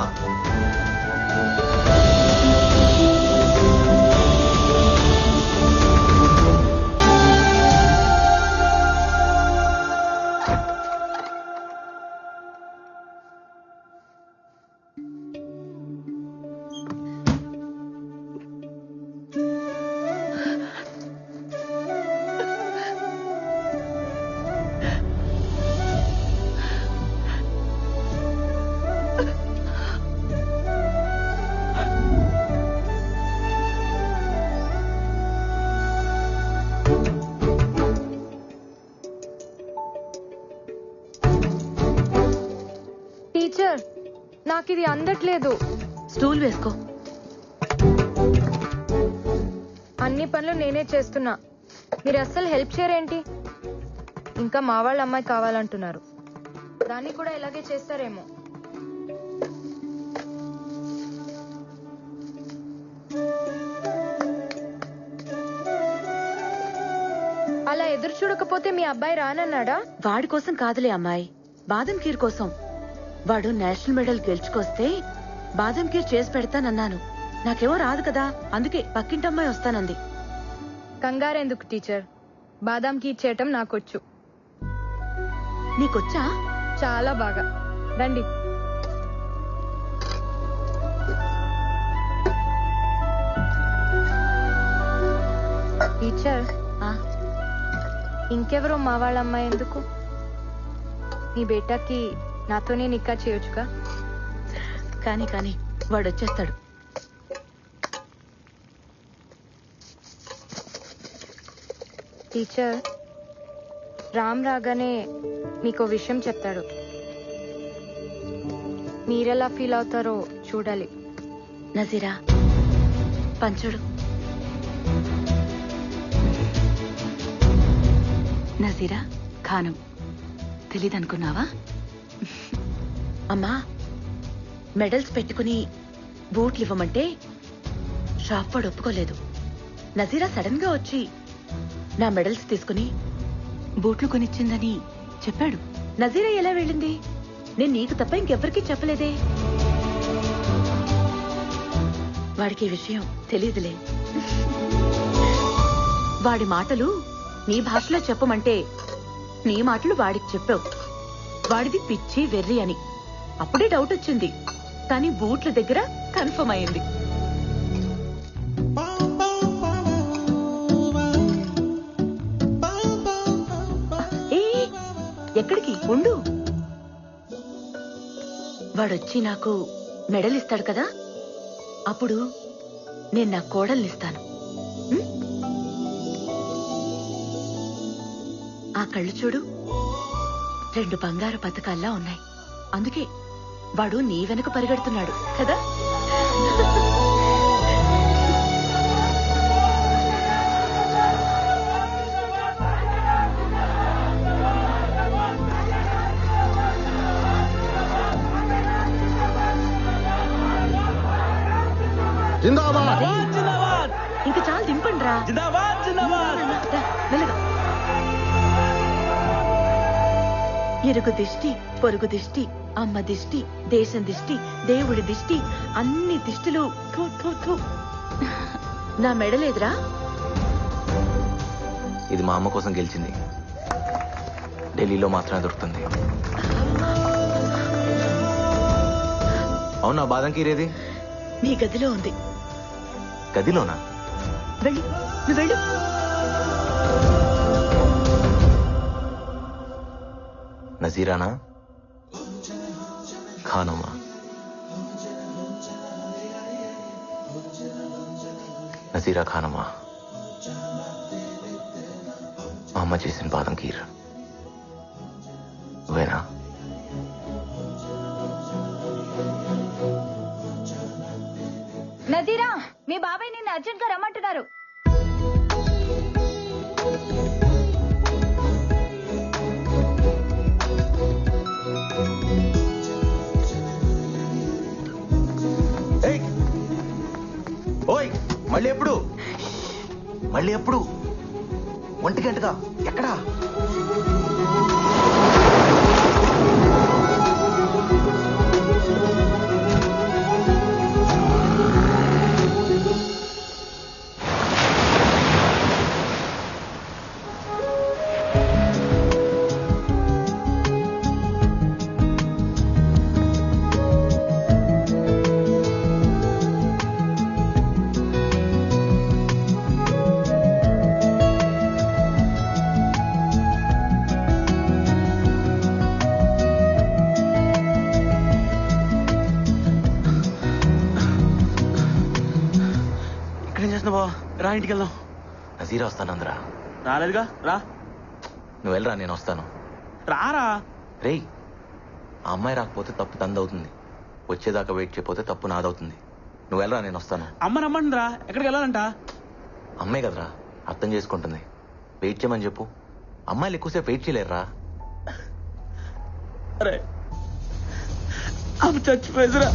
టీచర్ నాకు ఇది అందట్లేదు. స్టూల్ వేసుకో. అన్ని పనులు నేనే చేస్తున్నా, మీరు అస్సలు హెల్ప్ చేయరేంటి? ఇంకా మా వాళ్ళ అమ్మాయి కావాలంటున్నారు, దాన్ని కూడా ఇలాగే చేస్తారేమో. అలా ఎదురు చూడకపోతే మీ అబ్బాయి రానన్నాడా? వాడి కోసం కాదులే అమ్మాయి, బాదం ఖీర్ కోసం. వాడు నేషనల్ మెడల్ గెలుచుకొస్తే బాదం ఖీర్ చేసి పెడతానన్నాను. నాకేమో రాదు కదా, అందుకే పక్కింటమ్మాయి వస్తానంది. కంగారెందుకు టీచర్, బాదాం ఖీర్ చేయటం నాకొచ్చు. నీకొచ్చా? చాలా బాగా. రండి. టీచర్ ఇంకెవరో మా వాళ్ళ అమ్మాయి ఎందుకు? నీ బేటాకి నాతోనే నిక్కా చేయొచ్చుగా. కానీ కానీ వాడు వచ్చేస్తాడు. టీచర్, రామ్ రాగానే మీకో విషయం చెప్తాడు. మీరెలా ఫీల్ అవుతారో చూడాలి. నజీరా పంచుడు. నజీరా ఖానం తెలీదనుకున్నావా? అమ్మా, మెడల్స్ పెట్టుకుని బూట్లు ఇవ్వమంటే షాప్ వాడు ఒప్పుకోలేదు. నజీరా సడన్ గా వచ్చి నా మెడల్స్ తీసుకుని బూట్లు కొనిచ్చిందని చెప్పాడు. నజీరా ఎలా వెళ్ళింది? నేను నీకు తప్ప ఇంకెవ్వరికీ చెప్పలేదే. వాడికి ఈ విషయం తెలియదులే. వాడి మాటలు నీ భాషలో చెప్పమంటే నీ మాటలు వాడికి చెప్పావు. వాడిది పిచ్చి వెర్రి అని అప్పుడే డౌట్ వచ్చింది, కానీ బూట్ల దగ్గర కన్ఫర్మ్ అయింది. ఎక్కడికి ఉండు. వాడొచ్చి నాకు మెడల్ ఇస్తాడు కదా, అప్పుడు నేను నా కోడల్నిస్తాను. ఆ కళ్ళు చూడు, 2 బంగారు పథకాల్లా ఉన్నాయి. అందుకే వాడు నీ వెనక పరిగెడుతున్నాడు కదా. ఇంకా చాలు దింపండి రా. మెల్లగా. ఇరుగు దిష్టి, పొరుగు దిష్టి, అమ్మ దిష్టి, దేశం దిష్టి, దేవుడి దిష్టి, అన్ని దిష్టిలు. థూ, థూ, థూ. నా మెడలేదురా. ఇది మా అమ్మ కోసం గెలిచింది. ఢిల్లీలో మాత్రమే దొరుకుతుంది. అవునా? బాదం కీరేది నీ గదిలో ఉంది. గదిలోనా? వెళ్ళి నువ్వు వెళ్ళు. నజీరానా ఖానమ్మా? నజీరా ఖానమ్మా, మా అమ్మ చేసిన బాదం కీర్ నువ్వేనా? నజీరా, మీ బాబాయ్ నిన్ను అర్జెంట్ గా రమ్మంటున్నారు. ఓయ్, మళ్ళీ ఎప్పుడు? మళ్ళీ ఎప్పుడు? 1 గంటగా? ఎక్కడా? రా, ఇంటికి వెళ్దాం. నజీరా వస్తానందరా. రాలేదుగా, రా. నువ్వు వెళ్ళరా, నేను వస్తాను. రారా. రేయ్, ఆ అమ్మాయి రాకపోతే తప్పు తందవుతుంది. వచ్చేదాకా వెయిట్ చేయకపోతే తప్పు నాదవుతుంది. నువ్వు వెళ్ళరా, నేను వస్తాను. అమ్మ రమ్మంటుందిరా. ఎక్కడికి వెళ్ళాలంట? అమ్మాయి కదరా, అర్థం చేసుకుంటుంది. వెయిట్ చేయమని చెప్పు. అమ్మాయిలు ఎక్కువసేపు వెయిట్ చేయలేరురా. అరే, అమ్మ చచ్చిపోయేదిరా.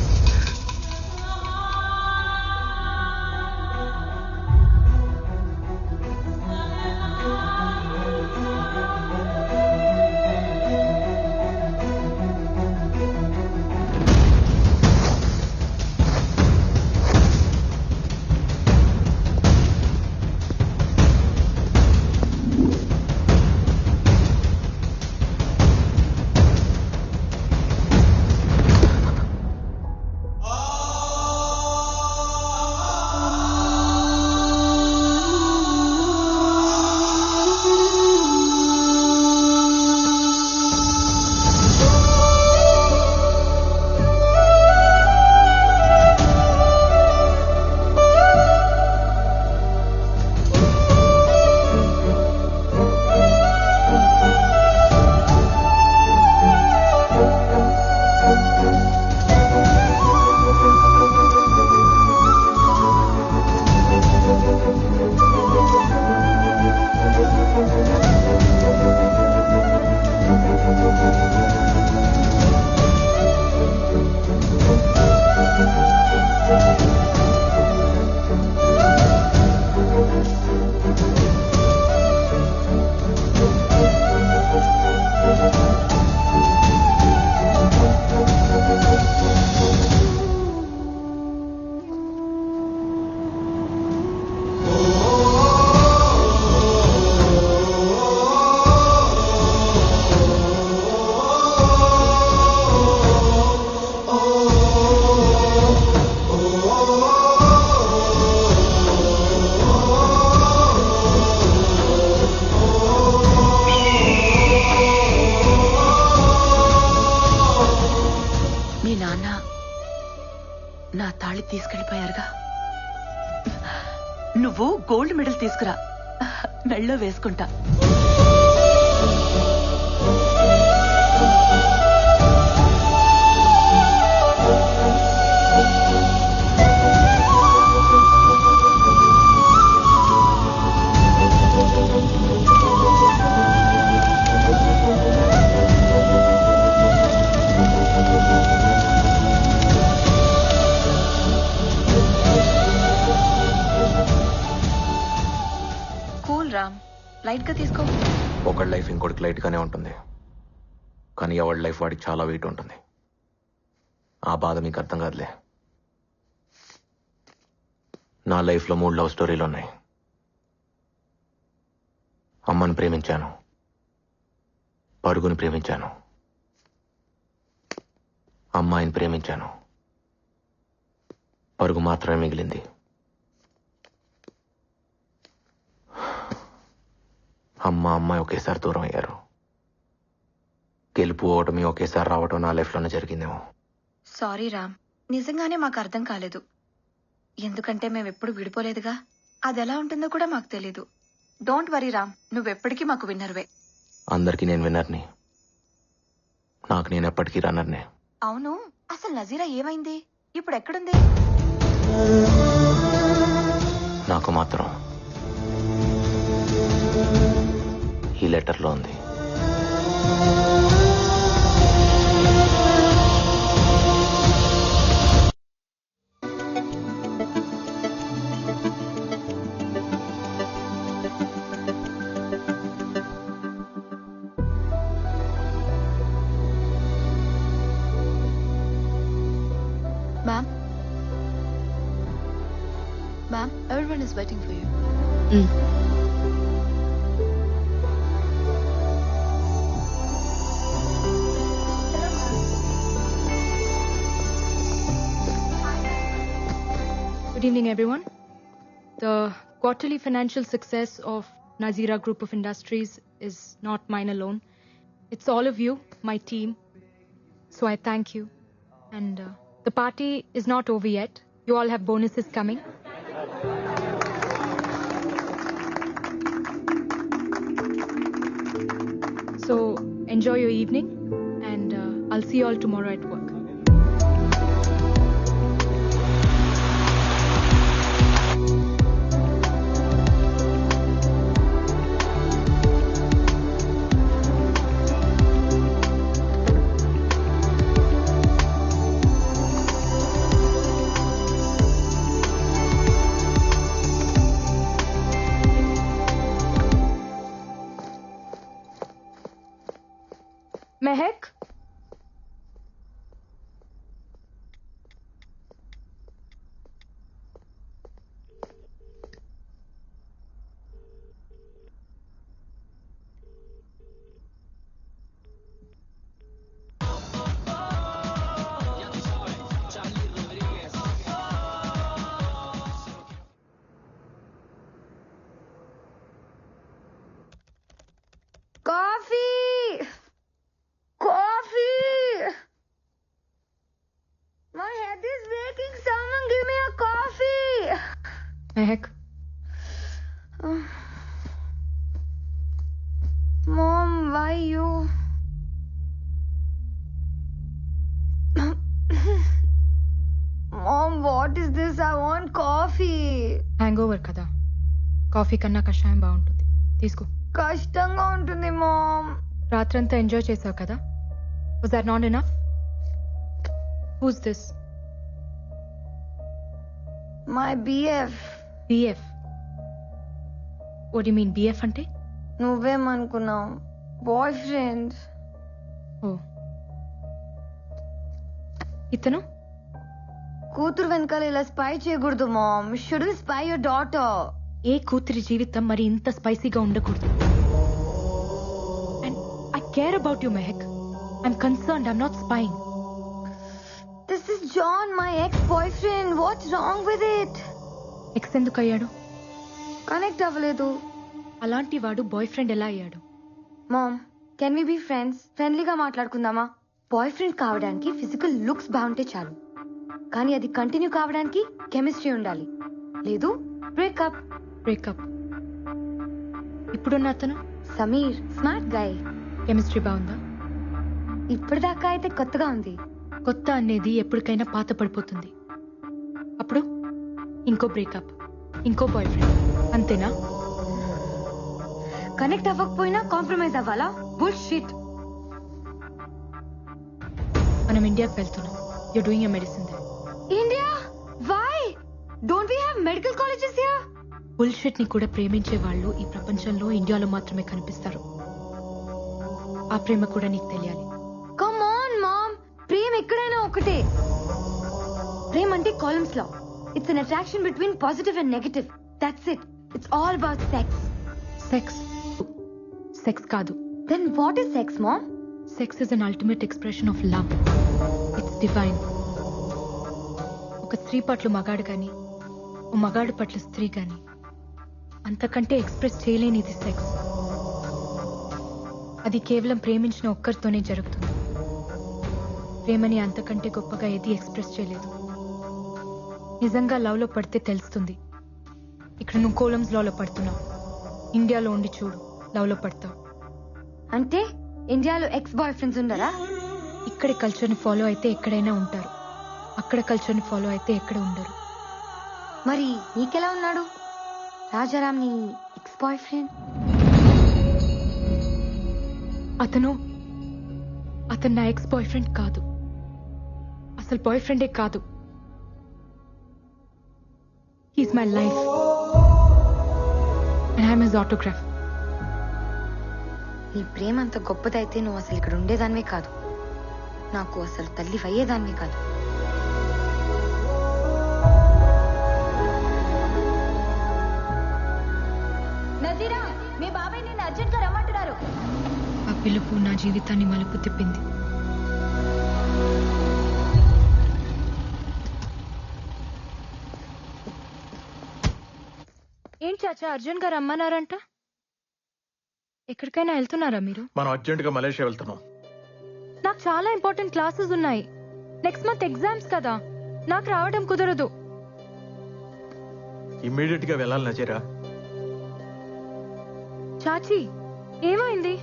తాళి తీసుకెళ్లిపోయారుగా. నువ్వు గోల్డ్ మెడల్ తీసుకురా, మెళ్ళో వేసుకుంటా. కూల్ రామ్, లైట్ గా తీసుకో. ఒకళ్ళ లైఫ్ ఇంకోటికి లైట్ గానే ఉంటుంది, కానీ ఎవరి లైఫ్ వాడికి చాలా వెయిట్ ఉంటుంది. ఆ బాధ మీకు అర్థం కాదులే. నా లైఫ్లో 3 లవ్ స్టోరీలు ఉన్నాయి. అమ్మని ప్రేమించాను, పరుగుని ప్రేమించాను, అమ్మాయిని ప్రేమించాను. పరుగు మాత్రమే మిగిలింది. అమ్మాయి ఒకేసారి దూరం అయ్యారు. గెలుపు ఓటమి ఒకేసారి రావటం నా లైఫ్లోనే జరిగిందేమో. సారీ రామ్, నిజంగానే మాకు అర్థం కాలేదు. ఎందుకంటే మేమెప్పుడు విడిపోలేదుగా. అది ఎలా ఉంటుందో కూడా మాకు తెలీదు. డోంట్ వరీ రామ్, నువ్వెప్పటికీ మాకు విన్నర్వే. అందరికీ నేను విన్నర్ని, నాకు నేను ఎప్పటికీ రన్నర్నే. అవును, అసలు నజీరా ఏమైంది? ఇప్పుడు ఎక్కడుంది? నాకు మాత్రం ఈ లెటర్లో ఉంది. Ma'am, everyone is waiting for you. Good evening, everyone. The quarterly financial success of Nazira Group of Industries is not mine alone. It's all of you, my team. So I thank you. And the party is not over yet. You all have bonuses coming. So enjoy your evening, and I'll see you all tomorrow at work. Mehak? Coffee! Coffee! My head is breaking. Someone give me a coffee. Mehak. Mom, why you? Mom, what is this? I want coffee. Hangover kada. Coffee కన్నా కషాయం బాగుంటుంది. తీసుకో. కష్టంగా ఉంటుంది ma'am. రాత్రంతా enjoy చేసావు కదా. Was that not enough? Who's this? My BF. BF? What do you mean BF అంటే? నువ్వేమనుకున్నావు? Boyfriend. ఓ. ఇతను? కూతురు వెనకాల ఇలా స్పై చేయకూడదు mom. Shouldn't spy your daughter. ఏ కూతురి జీవితం మరి ఇంత స్పైసీగా ఉండకూడదు. And I care about you Mehak. I'm concerned. I'm not spying. This is John, my ex boyfriend. What's wrong with it? Ex ఎందుకు అయ్యాడు? కనెక్ట్ అవ్వలేదు. అలాంటి వాడు బాయ్ ఫ్రెండ్ ఎలా అయ్యాడు? Mom, can we be friends? ఫ్రెండ్లీగా మాట్లాడుకుందామా? బాయ్ ఫ్రెండ్ కావడానికి ఫిజికల్ లుక్స్ బాగుంటే చాలు. కానీ అది కంటిన్యూ కావడానికి కెమిస్ట్రీ ఉండాలి, లేదు బ్రేకప్. బ్రేకప్. ఇప్పుడున్న అతను సమీర్ స్మార్ట్ గాయ్. కెమిస్ట్రీ బాగుందా? ఇప్పటిదాకా అయితే కొత్తగా ఉంది. కొత్త అనేది ఎప్పటికైనా పాత పడిపోతుంది. అప్పుడు ఇంకో బ్రేకప్, ఇంకో బాయ్ ఫ్రెండ్, అంతేనా? కనెక్ట్ అవ్వకపోయినా కాంప్రమైజ్ అవ్వాలా? బుల్షిట్. మనం ఇండియాకి వెళ్తున్నాం. You doing a medicine there. India? Why? Don't we have medical colleges here? Bullshit ని కూడా ప్రేమించే వాళ్ళు ఈ ప్రపంచంలో ఇండియాలో మాత్రమే కనిపిస్తారు. ఆ ప్రేమ కూడా నీకు తెలియాలి. కమ్ ఆన్ మామ్, ప్రేమ ఎక్కడైనా ఒకటే. ప్రేమ అంటే Coulomb's law. It's an attraction between positive and negative. That's it. It's all about sex. Sex sex కాదు. Then what is sex mom? Sex is an ultimate expression of love. It's divine. ఒక స్త్రీ పట్ల మగాడు గాని, ఓ మగాడు పట్ల స్త్రీ గాని అంతకంటే ఎక్స్ప్రెస్ చేయలేనిది సెక్స్. అది కేవలం ప్రేమించిన ఒక్కరితోనే జరుగుతుంది. ప్రేమని అంతకంటే గొప్పగా ఏది ఎక్స్ప్రెస్ చేయలేదు. నిజంగా లవ్ లో పడితే తెలుస్తుంది. ఇక్కడ నువ్వు కోలమ్స్ లో పడుతున్నావు. ఇండియాలో ఉండి చూడు, లవ్ లో పడతావు. అంటే ఇండియాలో ఎక్స్ బాయ్ ఫ్రెండ్స్ ఉండరా? ఇక్కడి కల్చర్ ని ఫాలో అయితే ఎక్కడైనా ఉంటారు, అక్కడ కల్చర్ ని ఫాలో అయితే ఎక్కడ ఉండరు. మరి నీకెలా ఉన్నాడు రాజారాం నీ ఎక్స్ బాయ్ ఫ్రెండ్? అతను నా ఎక్స్ బాయ్ ఫ్రెండ్ కాదు. అసలు బాయ్ ఫ్రెండే కాదు. He's my life and I'm his autograph. నీ ప్రేమ అంత గొప్పదైతే నువ్వు అసలు ఇక్కడ ఉండేదానివే కాదు. నాకు అసలు తల్లి అయ్యేదానివే కాదు. నజీరా, మీ బాబాయ్ నిన్ను అర్జెంట్ గా రమ్మంటున్నారు. ఆ పిలుపు నా జీవితాన్ని మలుపు తిప్పింది. ఏం చాచా అర్జున్ గారు రమ్మన్నారంట? ఎక్కడికైనా వెళ్తున్నారా మీరు? మనం అర్జెంట్ గా మలేషియా వెళ్తున్నాం. నాకు చాలా ఇంపార్టెంట్ క్లాసెస్ ఉన్నాయి. నెక్స్ట్ మంత్ ఎగ్జామ్స్ కదా, నాకు రావడం కుదరదు. ఇమ్మీడియట్ గా వెళ్ళాలి నజీరా. చాచి ఏమైంది?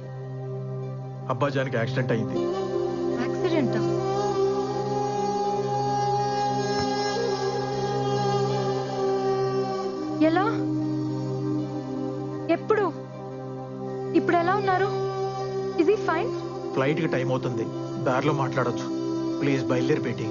అబ్బాజానికి యాక్సిడెంట్ అయింది. యాక్సిడెంటా? ఎలా? ఎప్పుడు? ఇప్పుడు ఎలా ఉన్నారు? Is he fine? ఫ్లైట్ కి టైం అవుతుంది, దారిలో మాట్లాడొచ్చు. ప్లీజ్ బయలుదేరి పెట్టి.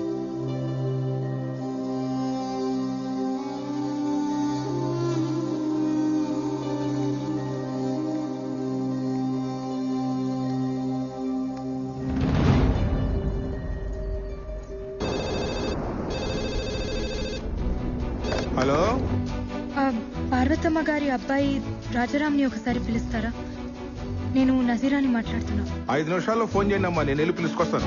హలో, పార్వతమ్మ గారి అబ్బాయి రాజారాంని ఒకసారి పిలుస్తారా? నేను నజీరాని మాట్లాడుతున్నా. 5 నిమిషాల్లో ఫోన్ చేయండి అమ్మా, నేను వెళ్ళి పిలుచుకొస్తాను.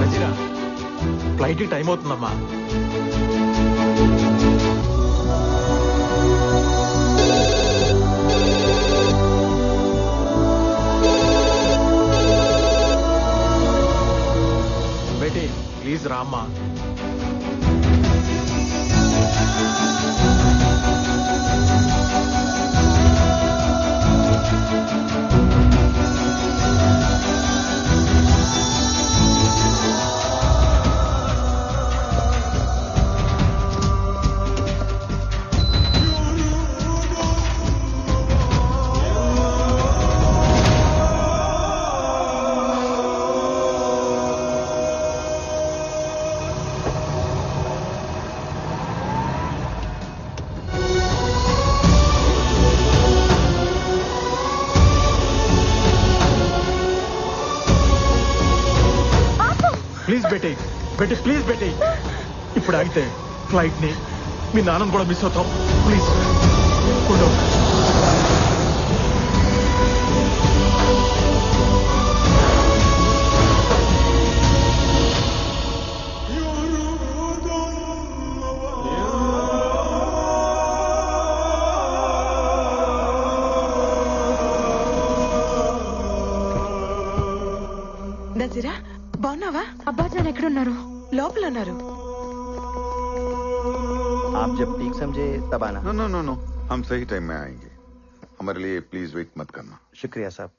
నజీరా, ఫ్లైట్ కి టైం అవుతుందమ్మా. ప్లీజ్ రామ్మా. Please Beti, Beti please Beti. ఇప్పుడు ఆగితే ఫ్లైట్ ని మీ నాన్నను కూడా మిస్ అవుతాం. ప్లీజ్ ఉండు. బాగున్నావా? అబ్బాజాన్ ఎక్కడున్నారు? లోపల ఉన్నారు. आप जब ठीक समझे तब आना. नो नो नो नो, हम सही टाइम में आएंगे. हमारे लिए प्लीज वेट मत करना. शुक्रिया साहब.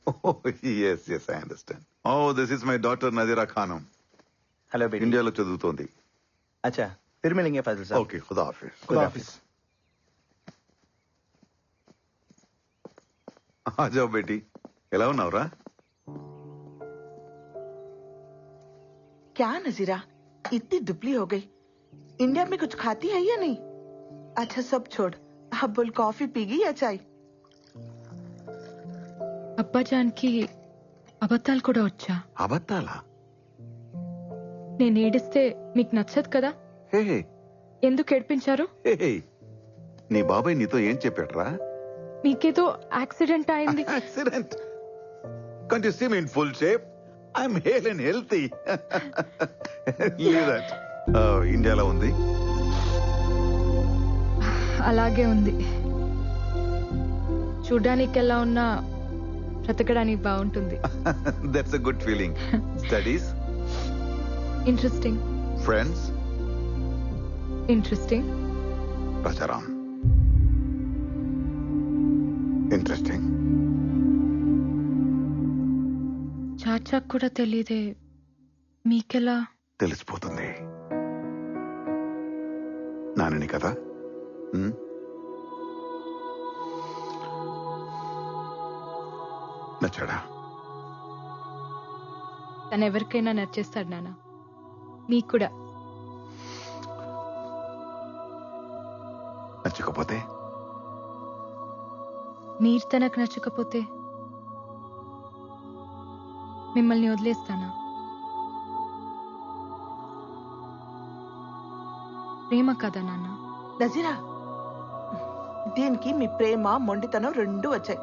Yes yes I understand. Oh this is my daughter Nazira Khanam. Hello बेटी. इंडिया లో చదువుతోంది. अच्छा फिर मिलेंगे फाजिल साहब. ओके खुदा हाफिज. खुदा हाफिज. आ जाओ बेटी. ఎలా ఉన్నావురా? क्या नजीरा इतनी दुबली हो गई. इंडिया में कुछ खाती है या नहीं? अच्छा सब छोड़, अब बोल कॉफी पीगी या चाय? అబ్బాజాన్ కి అబద్ధాలు కూడా వచ్చా? అబద్ధాలా? నేను ఏడిస్తే మీకు నచ్చదు కదా? హే ఎందుకు ఏడిపించారు? హే నీ బాబాయ్ నీతో ఏం చెప్పాడురా? మీకేదో యాక్సిడెంట్ అయింది. Accident? Can't you see me in full shape? I am hale and healthy. Leave that. ఇండియాలో ఉంది. అలాగే ఉంది. చూడ్డానికి ఎలా ఉన్నా బ్రతకడానికి బాగుంటుంది. That's a good feeling. Studies? Interesting. Friends? Interesting. Rajaram interesting. చాచాకు కూడా తెలీదే, మీకెలా? తెలిసిపోతుంది. నానని కదా. నచ్చాడా? తను ఎవరికైనా నచ్చేస్తాడు నాన్న, మీకు కూడా. నచ్చకపోతే? మీరు తనకు నచ్చకపోతే మిమ్మల్ని వదిలేస్తానా? ప్రేమ కదా నాన్న. నజీరా దీనికి మీ ప్రేమ మొండితనం రెండు వచ్చాయి.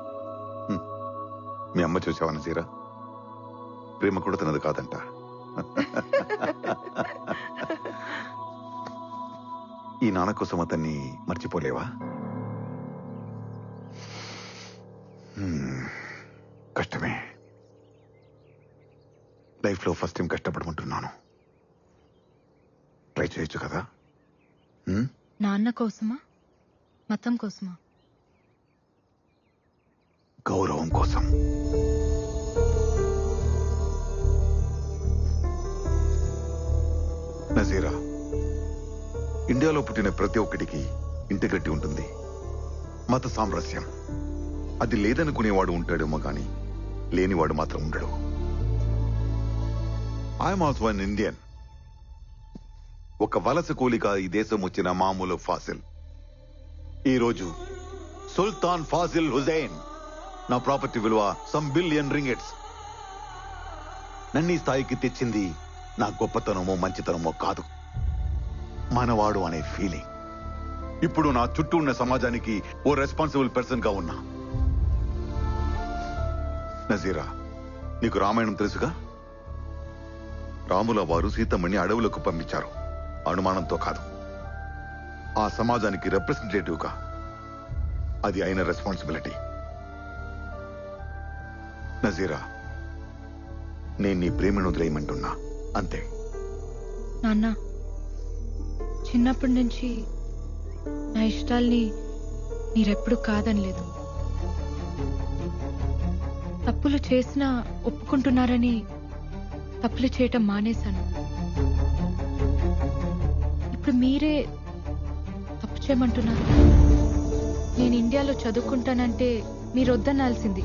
మీ అమ్మ చూసావా నజీరా? ప్రేమ కూడా తనది కాదంట. ఈ నాన్న కోసం అతన్ని మర్చిపోలేవా? కష్టమే. లైఫ్ లో ఫస్ట్ టైం కష్టపడమంటున్నాను. ట్రై చేయొచ్చు కదా? నాన్న కోసమా, మతం కోసమా? గౌరవం కోసం. నజీరా, ఇండియాలో పుట్టిన ప్రతి ఒక్కడికి ఇంటి గట్టి ఉంటుంది. మత సామరస్యం అది లేదనుకునేవాడు ఉంటాడేమో గాని లేనివాడు మాత్రం ఉండడు. I'm also an Indian. ఒక వలస కూలిగా ఈ దేశం వచ్చిన మామూలు ఫాసిల్. ఈరోజు సుల్తాన్ ఫాజిల్ హుజైన్. నా ప్రాపర్టీ విలువ సమ్ బిలియన్ రింగెట్స్. నన్ను ఈ స్థాయికి తెచ్చింది నా గొప్పతనమో మంచితనమో కాదు, మనవాడు అనే ఫీలింగ్. ఇప్పుడు నా చుట్టూ ఉన్న సమాజానికి ఓ రెస్పాన్సిబుల్ పర్సన్ గా ఉన్నా. నజీరా, నీకు రామాయణం తెలుసుగా? రాముల వారు సీతమ్మని అడవులకు పంపించారు, అనుమానంతో కాదు, ఆ సమాజానికి రిప్రజెంటేటివ్ గా. అది ఆయన రెస్పాన్సిబిలిటీ. నజీరా, నేను నీ ప్రేమను వదిలేయమంటున్నా, అంతే. నాన్న, చిన్నప్పటి నుంచి నా ఇష్టాల్ని మీరెప్పుడు కాదనలేదు. తప్పులు చేసినా ఒప్పుకుంటున్నారని తప్పులు చేయటం మానేశాను. ఇప్పుడు మీరే తప్పు చేయమంటున్నారు. నేను ఇండియాలో చదువుకుంటానంటే మీరు వద్దనాల్సింది,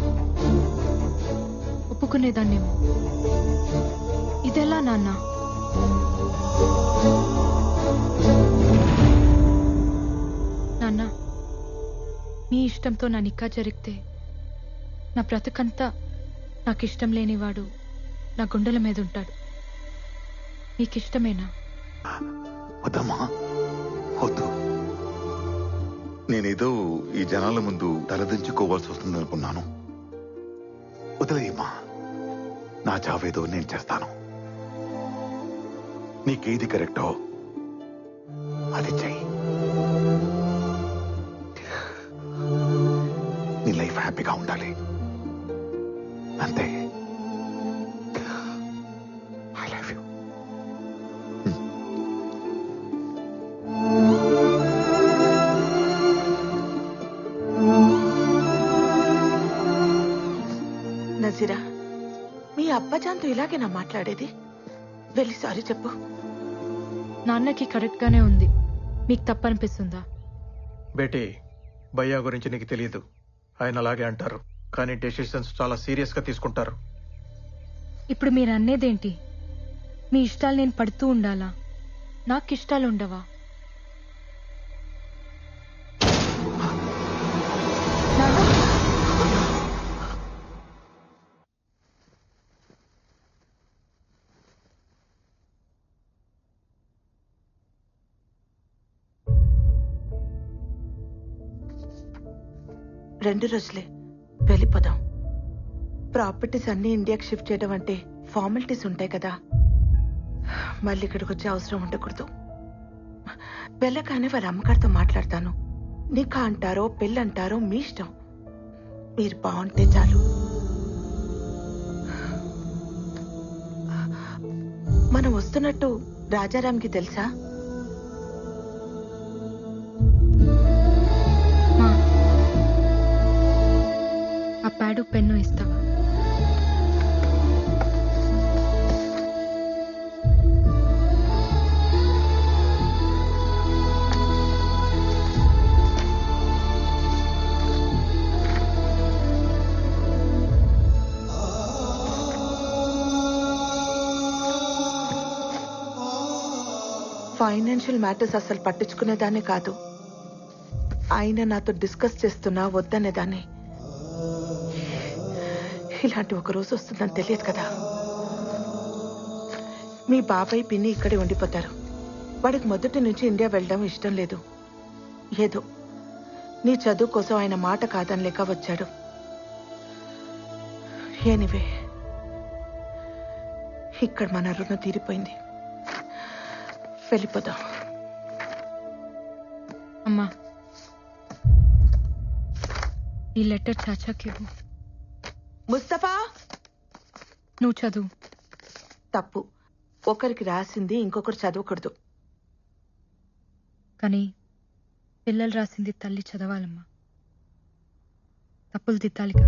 ఒప్పుకునేదాన్నేమో. ఇదెలా నాన్న? నాన్న, మీ ఇష్టంతో నా నిక్కా జరిగితే నా బ్రతుకంతా నాకిష్టం లేనివాడు నా గుండెల మీద ఉంటాడు. మీకిష్టమేనా? వద్దమ్మా, వద్దు. నేనేదో ఈ జనాల ముందు తలదించుకోవాల్సి వస్తుందనుకున్నాను. వదిలేయమ్మా, నా చావేదో నేను చేస్తాను. నీకేది కరెక్టో అది చెయ్యి. నీ లైఫ్ హ్యాపీగా ఉండాలి, అంతే. I love you. నజీరా, మీ అబ్బజాన్తో ఇలాగేనా మాట్లాడేది? వెళ్ళి సారీ చెప్పు. నాన్నకి కరెక్ట్ గానే ఉంది. మీకు తప్పనిపిస్తుందా? బేటీ, భయ్యా గురించి నీకు తెలియదు. ఆయన అలాగే అంటారు, కానీ డెసిషన్స్ చాలా సీరియస్ గా తీసుకుంటారు. ఇప్పుడు మీరు అనేదేంటి? మీ ఇష్టాలు నేను పడుతూ ఉండాలా? నాకు ఇష్టాలు ఉండవా? రెండు రోజులే, వెళ్ళిపోదాం. ప్రాపర్టీస్ అన్ని ఇండియాకి షిఫ్ట్ చేయడం అంటే ఫార్మాలిటీస్ ఉంటాయి కదా, మళ్ళీ ఇక్కడికి వచ్చే అవసరం ఉండకూడదు. వెళ్ళగానే వాళ్ళ అమ్మగారితో మాట్లాడతాను. నికా అంటారో పెళ్ళంటారో మీ ఇష్టం. మీరు బాగుంటే చాలు. మనం వస్తున్నట్టు రాజారాంకి తెలుసా? ఆ ప్యాడు పెన్ను ఇస్తావా? ఫైనాన్షియల్ మ్యాటర్స్ అసలు పట్టించుకునేదాన్ని కాదు. ఆయన నాతో డిస్కస్ చేస్తున్నా వద్దనేదాన్ని. ఇలాంటి ఒక రోజు వస్తుందని తెలియదు కదా. మీ బాబాయ్ పిన్ని ఇక్కడే ఉండిపోతారు. వాడికి మొదటి నుంచి ఇండియా వెళ్ళడం ఇష్టం లేదు. ఏదో నీ చదువు కోసం ఆయన మాట కాదని లేక వచ్చాడు. ఎనీవే, ఇక్కడ మన రుణం తీరిపోయింది. వెళ్ళిపోదాం. అమ్మా, ఈ లెటర్ చాచాకి ఇవ్వు. ముస్తఫా, నువ్వు చదువు. తప్పు. ఒకరికి రాసింది ఇంకొకరు చదవకూడదు. కానీ పిల్లలు రాసింది తల్లి చదవాలమ్మా. తప్పులు దిద్దాలిగా.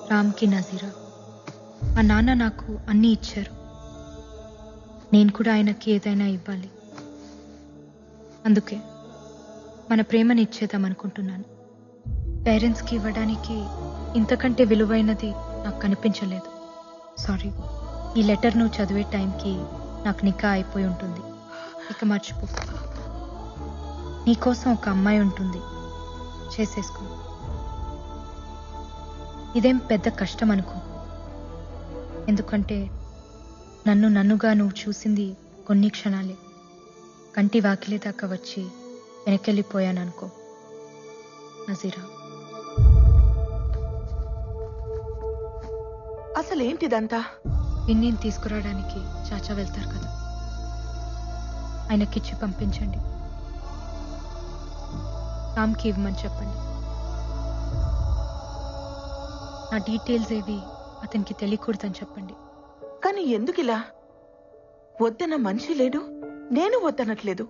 రామ్కి నజీరా, మా నాన్న నాకు అన్నీ ఇచ్చారు. నేను కూడా ఆయనకి ఏదైనా ఇవ్వాలి. అందుకే మన ప్రేమని ఇచ్చేద్దాం అనుకుంటున్నాను. పేరెంట్స్కి ఇవ్వడానికి ఇంతకంటే విలువైనది నాకు కనిపించలేదు. సారీ. ఈ లెటర్ నువ్వు చదివే టైంకి నాకు నికా అయిపోయి ఉంటుంది. ఇక మర్చిపో. నీకోసం ఒక అమ్మాయి ఉంటుంది, చేసేసుకో. ఇదేం పెద్ద కష్టం అనుకో. ఎందుకంటే నన్నుగా నువ్వు చూసింది కొన్ని క్షణాలే. కంటి వాకిలి దాకా వచ్చి వెనకెళ్ళిపోయాననుకో నజీరా. అసలేంటిదంతా? పిన్నిని తీసుకురావడానికి చాచా వెళ్తారు కదా, ఆయనకిచ్చి పంపించండి. రామ్కి ఇవ్వమని చెప్పండి. నా డీటెయిల్స్ ఏవి అతనికి తెలియకూడదని చెప్పండి. కానీ ఎందుకు ఇలా? వద్దన్న మనిషి లేడు, నేను వద్దనట్లేదు.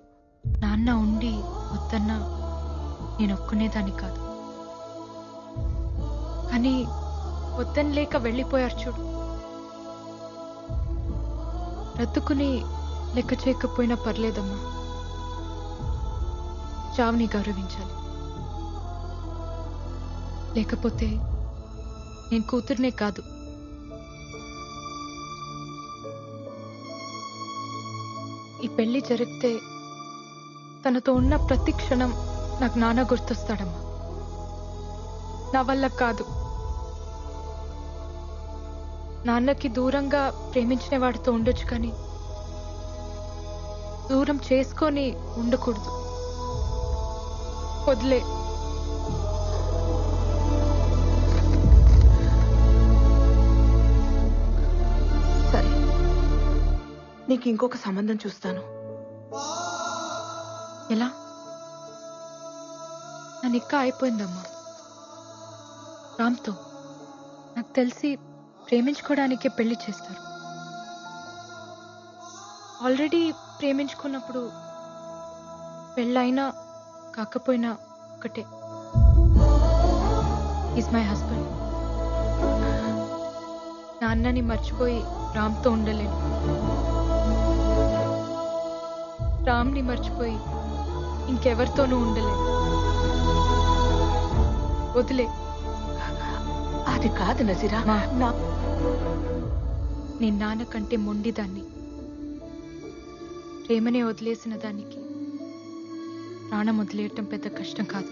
నాన్న ఉండి వద్దన్నా నేను ఒక్కునేదాన్ని కాదు. కానీ వద్దని లేక వెళ్ళిపోయారు చూడు. రద్దుకుని లెక్క చేయకపోయినా పర్లేదమ్మా. చావుని గౌరవించాలి. లేకపోతే నేను కూతుర్నే కాదు, ఈ పెళ్లి జరిగితే తనతో ఉన్న ప్రతి క్షణం నాకు నాన్న గుర్తొస్తాడమ్మా. నా వల్ల కాదు. నాన్నకి దూరంగా ప్రేమించిన వాడితో ఉండొచ్చు, కానీ దూరం చేసుకొని ఉండకూడదు. వదిలే. సరే, నీకు ఇంకొక సంబంధం చూస్తాను. ఎలా? నా నిక్క అయిపోయిందమ్మా. రామ్తో. నాకు తెలిసి ప్రేమించుకోవడానికే పెళ్లి చేస్తారు. ఆల్రెడీ ప్రేమించుకున్నప్పుడు పెళ్ళైనా కాకపోయినా ఒకటే. Is my husband. నాన్నని మర్చిపోయి రామ్తో ఉండలేను. రామ్ని మర్చిపోయి ఇంకెవరితోనూ ఉండలేను. వదిలే. అది కాదు నజీరా. నేను నాన్న కంటే మొండిదాన్ని. ప్రేమనే వదిలేసిన దానికి ప్రాణం వదిలేయటం పెద్ద కష్టం కాదు.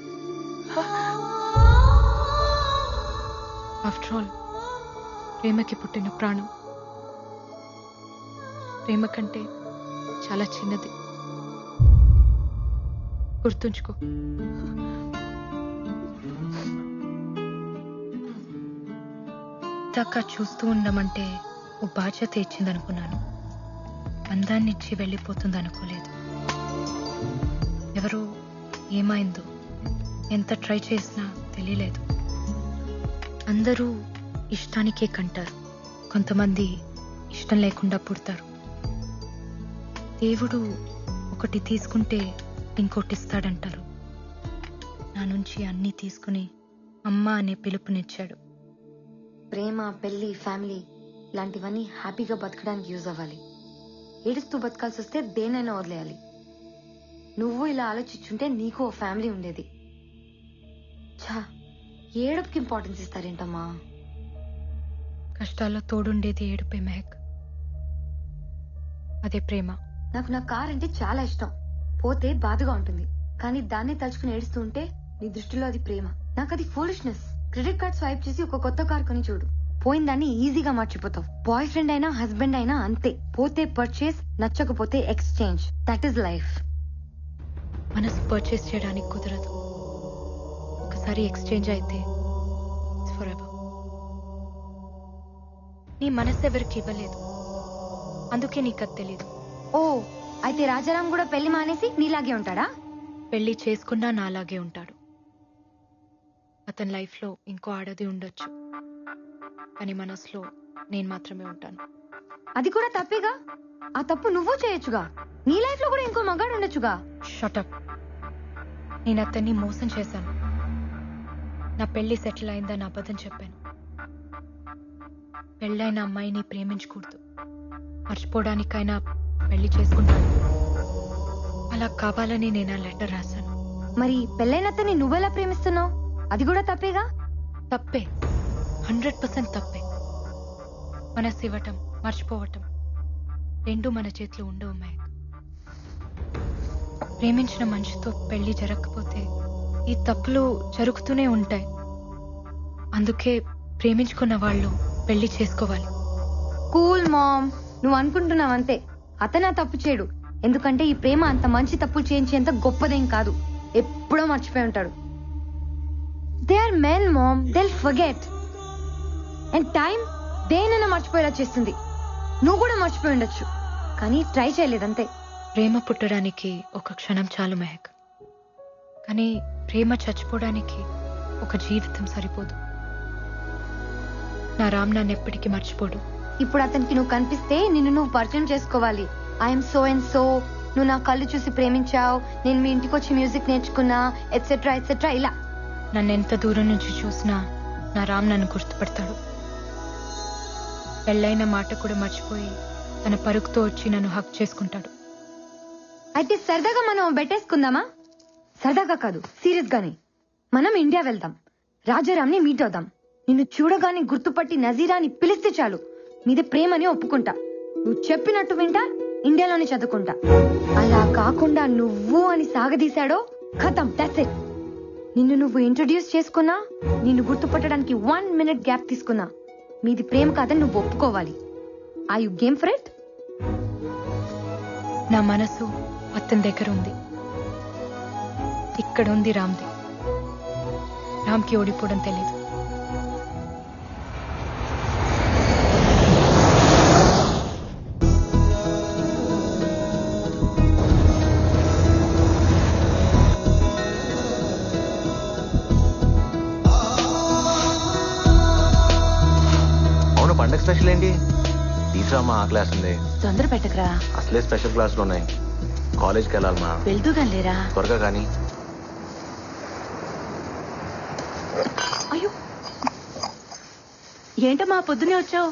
ఆఫ్టర్ ఆల్ ప్రేమకి పుట్టిన ప్రాణం ప్రేమ కంటే చాలా చిన్నది. గుర్తుంచుకో. దాకా చూస్తూ ఉండమంటే ఓ బాధ్యత ఇచ్చిందనుకున్నాను. అందాన్నిచ్చి వెళ్ళిపోతుంది అనుకోలేదు. ఎవరో ఏమైందో ఎంత ట్రై చేసినా తెలియలేదు. అందరూ ఇష్టానికే కంటారు, కొంతమంది ఇష్టం లేకుండా పుడతారు. దేవుడు ఒకటి తీసుకుంటే ఇంకోటి ఇస్తాడంటారు. నా నుంచి అన్నీ తీసుకుని అమ్మ అనే పిలుపునిచ్చాడు. ప్రేమ, పెళ్లి, ఫ్యామిలీ ఇలాంటివన్నీ హ్యాపీగా బతకడానికి యూజ్ అవ్వాలి. ఏడుస్తూ బతకాల్సి వస్తే దేనైనా వదిలేయాలి. నువ్వు ఇలా ఆలోచించుంటే నీకు ఓ ఫ్యామిలీ ఉండేది. ఛా, ఏడుపుకి ఇంపార్టెన్స్ ఇస్తారేంటమ్మా? కష్టాల్లో తోడుండేది ఏడుపే మెహక్. అదే ప్రేమ. నాకు నా కార్ అంటే చాలా ఇష్టం. పోతే బాధగా ఉంటుంది, కానీ దాన్ని తలుచుకుని ఏడుస్తూ ఉంటే నీ దృష్టిలో అది ప్రేమ. నాకు అది ఫూలిష్నెస్. క్రెడిట్ కార్డ్ స్వైప్ చేసి ఒక కొత్త కార్ కొని చూడు, పోయిన దాన్ని ఈజీగా మర్చిపోతావు. బాయ్ ఫ్రెండ్ అయినా హస్బెండ్ అయినా అంతే. పోతే పర్చేస్, నచ్చకపోతే ఎక్స్చేంజ్. That is life. మనసు పర్చేస్ చేయడానికి కుదరదు. ఒకసారి ఎక్స్చేంజ్ అయితే ఫరెవర్. నీ మనసు ఎవరికి ఇవ్వలేదు, అందుకే నీకు అది తెలీదు. ఓ, అయితే రాజారాం కూడా పెళ్లి మానేసి నీలాగే ఉంటాడా? పెళ్లి చేసుకున్నా నాలాగే ఉంటాడు. అతని లైఫ్ లో ఇంకో ఆడది ఉండొచ్చు, కానీ మనసులో నేను మాత్రమే ఉంటాను. అది కూడా తప్పేగా. ఆ తప్పు నువ్వు చేయొచ్చుగా. నీ లైఫ్ లో కూడా ఇంకో మగాడు ఉండొచ్చుగా. షటప్. నేను అతన్ని మోసం చేశాను. నా పెళ్లి సెటిల్ అయిందని అబద్ధం చెప్పాను. పెళ్ళైన అమ్మాయిని ప్రేమించకూడదు, మర్చిపోవడానికైనా పెళ్లి చేసుకుంటాను. అలా కావాలని నేను ఆ లెటర్ రాశాను. మరి పెళ్ళైన అతన్ని నువ్వెలా ప్రేమిస్తున్నావు? అది కూడా తప్పేగా. తప్పే, 100% తప్పే. మనసు ఇవ్వటం, మర్చిపోవటం రెండు మన చేతిలో ఉండవు మహక్. ప్రేమించిన మనిషితో పెళ్లి జరగకపోతే ఈ తప్పులు జరుగుతూనే ఉంటాయి. అందుకే ప్రేమించుకున్న వాళ్ళు పెళ్లి చేసుకోవాలి. కూల్ మామ్, నువ్వు అనుకుంటున్నావంతే. అతను ఆ తప్పు చేయడు, ఎందుకంటే ఈ ప్రేమ అంత మంచి తప్పులు చేయించేంత గొప్పదేం కాదు. ఎప్పుడో మర్చిపోయి ఉంటాడు. They are men mom, they'll forget. And time దేనైనా మర్చిపోయేలా చేస్తుంది. నువ్వు కూడా మర్చిపోయి ఉండొచ్చు, కానీ ట్రై చేయలేదంతే. ప్రేమ పుట్టడానికి ఒక క్షణం చాలు మెహక్, కానీ ప్రేమ చచ్చిపోవడానికి ఒక జీవితం సరిపోదు. నా రామ్ నన్ను ఎప్పటికీ మర్చిపోడు. ఇప్పుడు అతనికి నువ్వు కనిపిస్తే నిన్ను నువ్వు పరిచయం చేసుకోవాలి. ఐఎమ్ సో అండ్ సో, నువ్వు నా కళ్ళు చూసి ప్రేమించావు, నేను మీ ఇంటికి వచ్చి మ్యూజిక్ నేర్చుకున్నా, ఎట్సెట్రా ఎట్సెట్రా. ఇలా నన్ను ఎంత దూరం నుంచి చూసినా నా రామ్ నన్ను గుర్తుపడతాడు. పెళ్ళైన మాట కూడా మర్చిపోయి తన పరుగుతో వచ్చి నన్ను హక్ చేసుకుంటాడు. అయితే సరదాగా మనం బెట్టేసుకుందామా? సరదాగా కాదు, సీరియస్ గానే. మనం ఇండియా వెళ్దాం, రాజారాంని మీట్ అవుదాం. నిన్ను చూడగానే గుర్తుపట్టి నజీరాని పిలిస్తే చాలు, మీదే ప్రేమని ఒప్పుకుంటా. నువ్వు చెప్పినట్టు వింటా, ఇండియాలోనే చదువుకుంటా. అలా కాకుండా నువ్వు అని సాగదీశాడో ఖతం, దట్స్ ఇట్. నిన్ను నువ్వు ఇంట్రొడ్యూస్ చేసుకున్నా, నిన్ను గుర్తుపట్టడానికి 1 minute గ్యాప్ తీసుకున్నా, మీది ప్రేమ కాదని నువ్వు ఒప్పుకోవాలి. Are you game for it? నా మనసు అతని దగ్గర ఉంది, ఇక్కడ ఉంది రామ్ది. రామ్కి ఓడిపోవడం తెలీదు. పదమ్మా, ఆకలేస్తుంది. తొందర పెట్టకరా. అసలే స్పెషల్ క్లాసులు ఉన్నాయి. కాలేజ్కి వెళ్ళాలమ్మా. వెళ్తూగా లేరా? త్వరగా కానీ. అయ్యో, ఏంటమ్మా పొద్దునే వచ్చావు?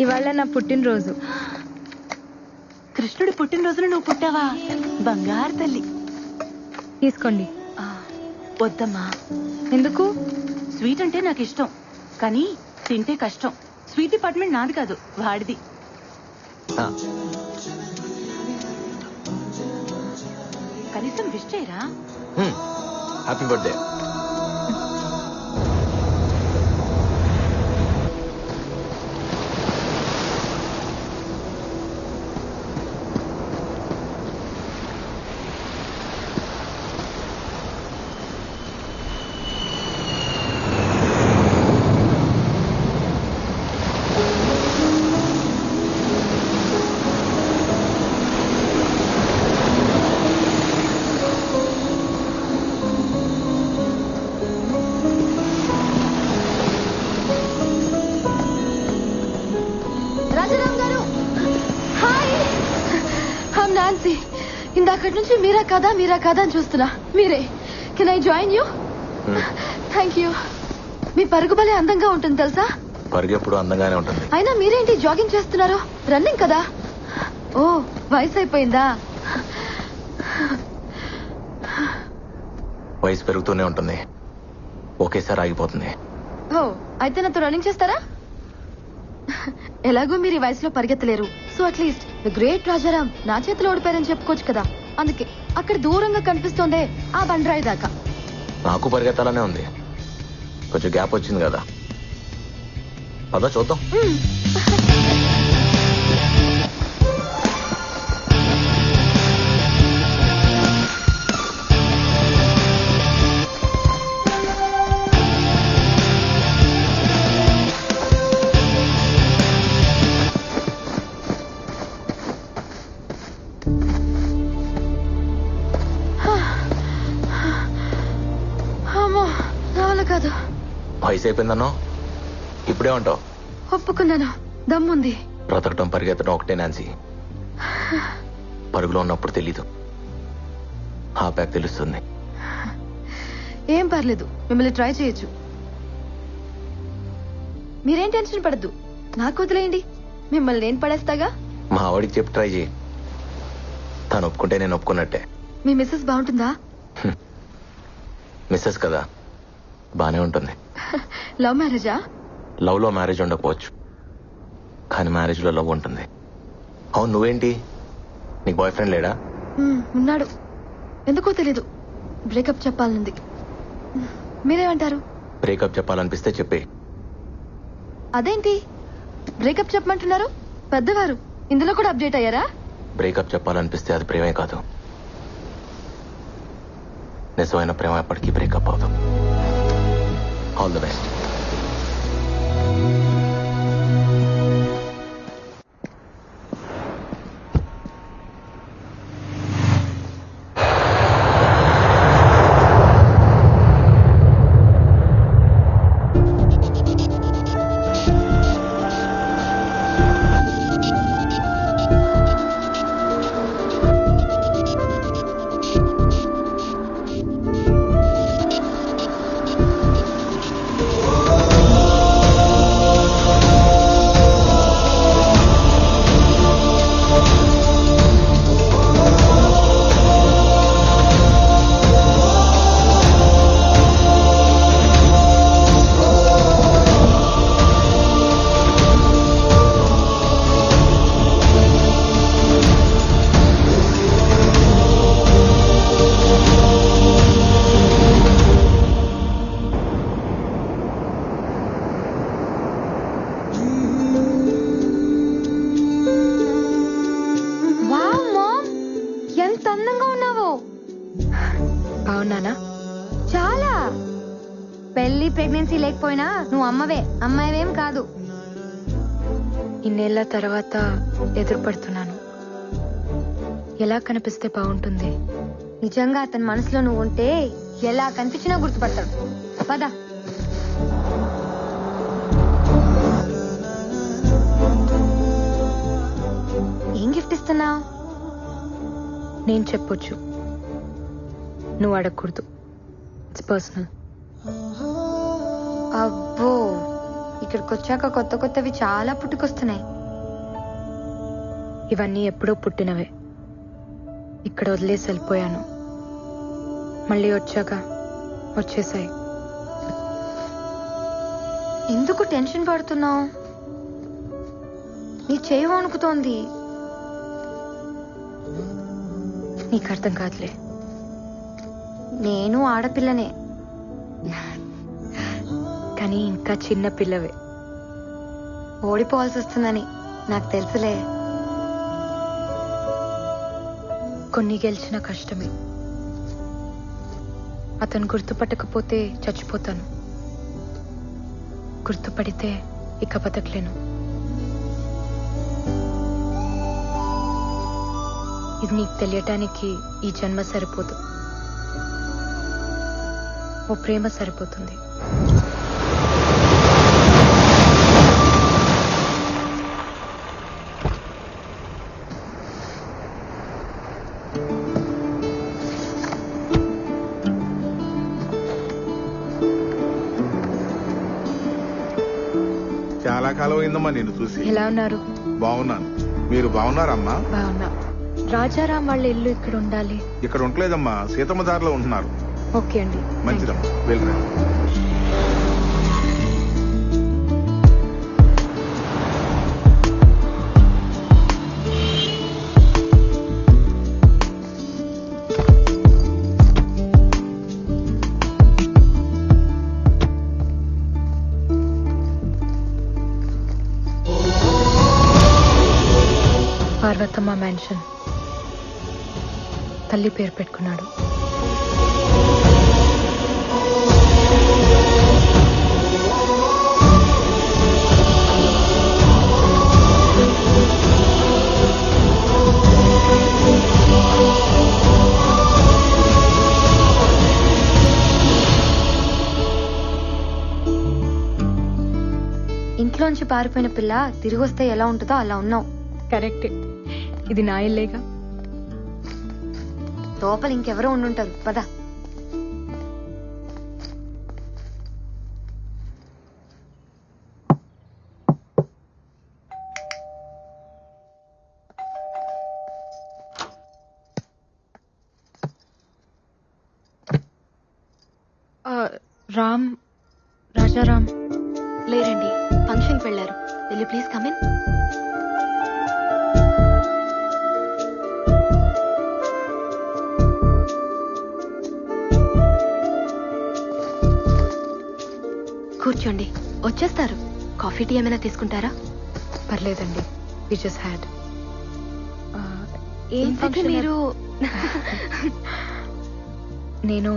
ఇవాళ నా పుట్టినరోజు. కృష్ణుడి పుట్టినరోజున నువ్వు పుట్టావా? బంగారు తల్లి. తీసుకోండి. వద్దమ్మా. ఎందుకు? స్వీట్ అంటే నాకు ఇష్టం, కానీ తింటే కష్టం. స్వీట్ డిపార్ట్మెంట్ నాది కాదు, వాడిది. కనీసం విష్ చేయరా? Happy birthday. నాన్సీ, ఇందాకటి నుంచి మీరా కాదా అని చూస్తున్నా. మీరే. Can I join you? Thank you. మీ పరుగు భలే అందంగా ఉంటుంది తెలుసా? పరుగు ఎప్పుడు అందంగానే ఉంటుంది. అయినా మీరేంటి జాగింగ్ చేస్తున్నారు? రన్నింగ్ కదా? ఓ, వయసు అయిపోయిందా? వయసు పెరుగుతూనే ఉంటుంది, ఒకేసారి ఆగిపోతుంది. ఓ, అయితే నాతో రన్నింగ్ చేస్తారా? ఎలాగో మీరు ఈ వయసులో పరిగెత్తలేరు, so at least the great Rajaram నా చేతిలో ఓడిపోయారని చెప్పుకోవచ్చు కదా. అందుకే అక్కడ దూరంగా కనిపిస్తోందే ఆ బండరాయి దాకా. నాకు పరిగెత్తాలనే ఉంది, కొంచెం గ్యాప్ వచ్చింది కదా. పద చూద్దాం. వయసు అయిపోయిందన్నో ఇప్పుడే ఉంటావు. ఒప్పుకున్నాను, దమ్ముంది. బ్రతకటం పరిగెత్తడం ఒకటే నాన్సీ. పరుగులో ఉన్నప్పుడు తెలీదు, ఆ ప్యాక్ తెలుస్తుంది. ఏం పర్లేదు, మిమ్మల్ని ట్రై చేయొచ్చు. మీరేం టెన్షన్ పడద్దు, నాకు వదిలేయండి, మిమ్మల్ని నేను పడేస్తాగా. మా ఆవిడికి చెప్పి ట్రై చేయి, తను ఒప్పుకుంటే నేను ఒప్పుకున్నట్టే. మీ మిస్సెస్ బాగుంటుందా? మిస్సెస్ కదా, బానే ఉంటుంది. లవ్ మ్యారేజా? లవ్ లో మ్యారేజ్ ఉండకపోవచ్చు, కానీ మ్యారేజ్ లో లవ్ ఉంటుంది. అవును, నువ్వేంటి, నీకు బాయ్ ఫ్రెండ్ లేడా? ఉన్నాడు, ఎందుకో తెలీదు. బ్రేకప్ చెప్పాలనుంది. మీరేమంటారు? బ్రేకప్ చెప్పాలనిపిస్తే చెప్పే. అదేంటి బ్రేకప్ చెప్పమంటున్నారు? పెద్దవారు ఇందులో కూడా అప్డేట్ అయ్యారా? బ్రేకప్ చెప్పాలనిపిస్తే అది ప్రేమే కాదు. నిజమైన ప్రేమ ఎప్పటికీ బ్రేకప్ అవుతాం. All the best. చాలా. పెళ్లి ప్రెగ్నెన్సీ లేకపోయినా నువ్వు అమ్మాయివేం కాదు. ఇన్నేళ్ల తర్వాత ఎదురుపడుతున్నాను. ఎలా కనిపిస్తే బాగుంటుంది? నిజంగా అతని మనసులో నువ్వు ఉంటే ఎలా కనిపించినా గుర్తుపడతాడు. పద. నటిస్తున్నావు? నేను చెప్పొచ్చు, నువ్వు అడగకూడదు. It's personal. అబ్బో, ఇక్కడికి వచ్చాక కొత్త కొత్తవి చాలా పుట్టుకొస్తున్నాయి. ఇవన్నీ ఎప్పుడో పుట్టినవే. ఇక్కడ వదిలేసి వెళ్ళిపోయాను, మళ్ళీ వచ్చాక వచ్చేసాయి. ఎందుకు టెన్షన్ పడుతున్నావు? నీ చేయి వణుకుతోంది. నీకు అర్థం కాదులే. నేను ఆడపిల్లనే, కానీ ఇంకా చిన్న పిల్లవే. ఓడిపోవాల్సి వస్తుందని నాకు తెలుసులే. కొన్ని గెలిచిన కష్టమే. అతను గుర్తుపట్టకపోతే చచ్చిపోతాను, గుర్తుపడితే ఇక బతకలేను. ఇది నీకు తెలియటానికి ఈ జన్మ సరిపోదు, ఓ ప్రేమ సరిపోతుంది. చాలా కాలం అయిందమ్మా నేను చూసి. ఎలా ఉన్నారు? బాగున్నాను. మీరు బాగున్నారమ్మా? బాగున్నా. రాజారాం వాళ్ళ ఇల్లు ఇక్కడ ఉండాలి. ఇక్కడ ఉండలేదమ్మా, సీతమ్మ దారిలో ఉంటున్నారు. ఓకే అండి, మంచిదమ్మా, వెళ్ళరా. పార్వతమ్మ మ్యాన్షన్. తల్లి పేరు పెట్టుకున్నాడు. ఇంట్లోంచి పారిపోయిన పిల్ల తిరిగి వస్తే ఎలా ఉంటుందో అలా ఉన్నావు. కరెక్ట్. ఇది నా ఇల్లేగా. లోపల ఇంకెవరో ఉండుంటారు, పద. రామ్, రాజారాం లేరండి, ఫంక్షన్కి వెళ్ళారు. Will you please come in? కూర్చోండి, వచ్చేస్తారు. కాఫీ టీ ఏమైనా తీసుకుంటారా? పర్లేదండి, వి జస్ట్ హ్యాడ్. ఏంటంటే మీరు నేను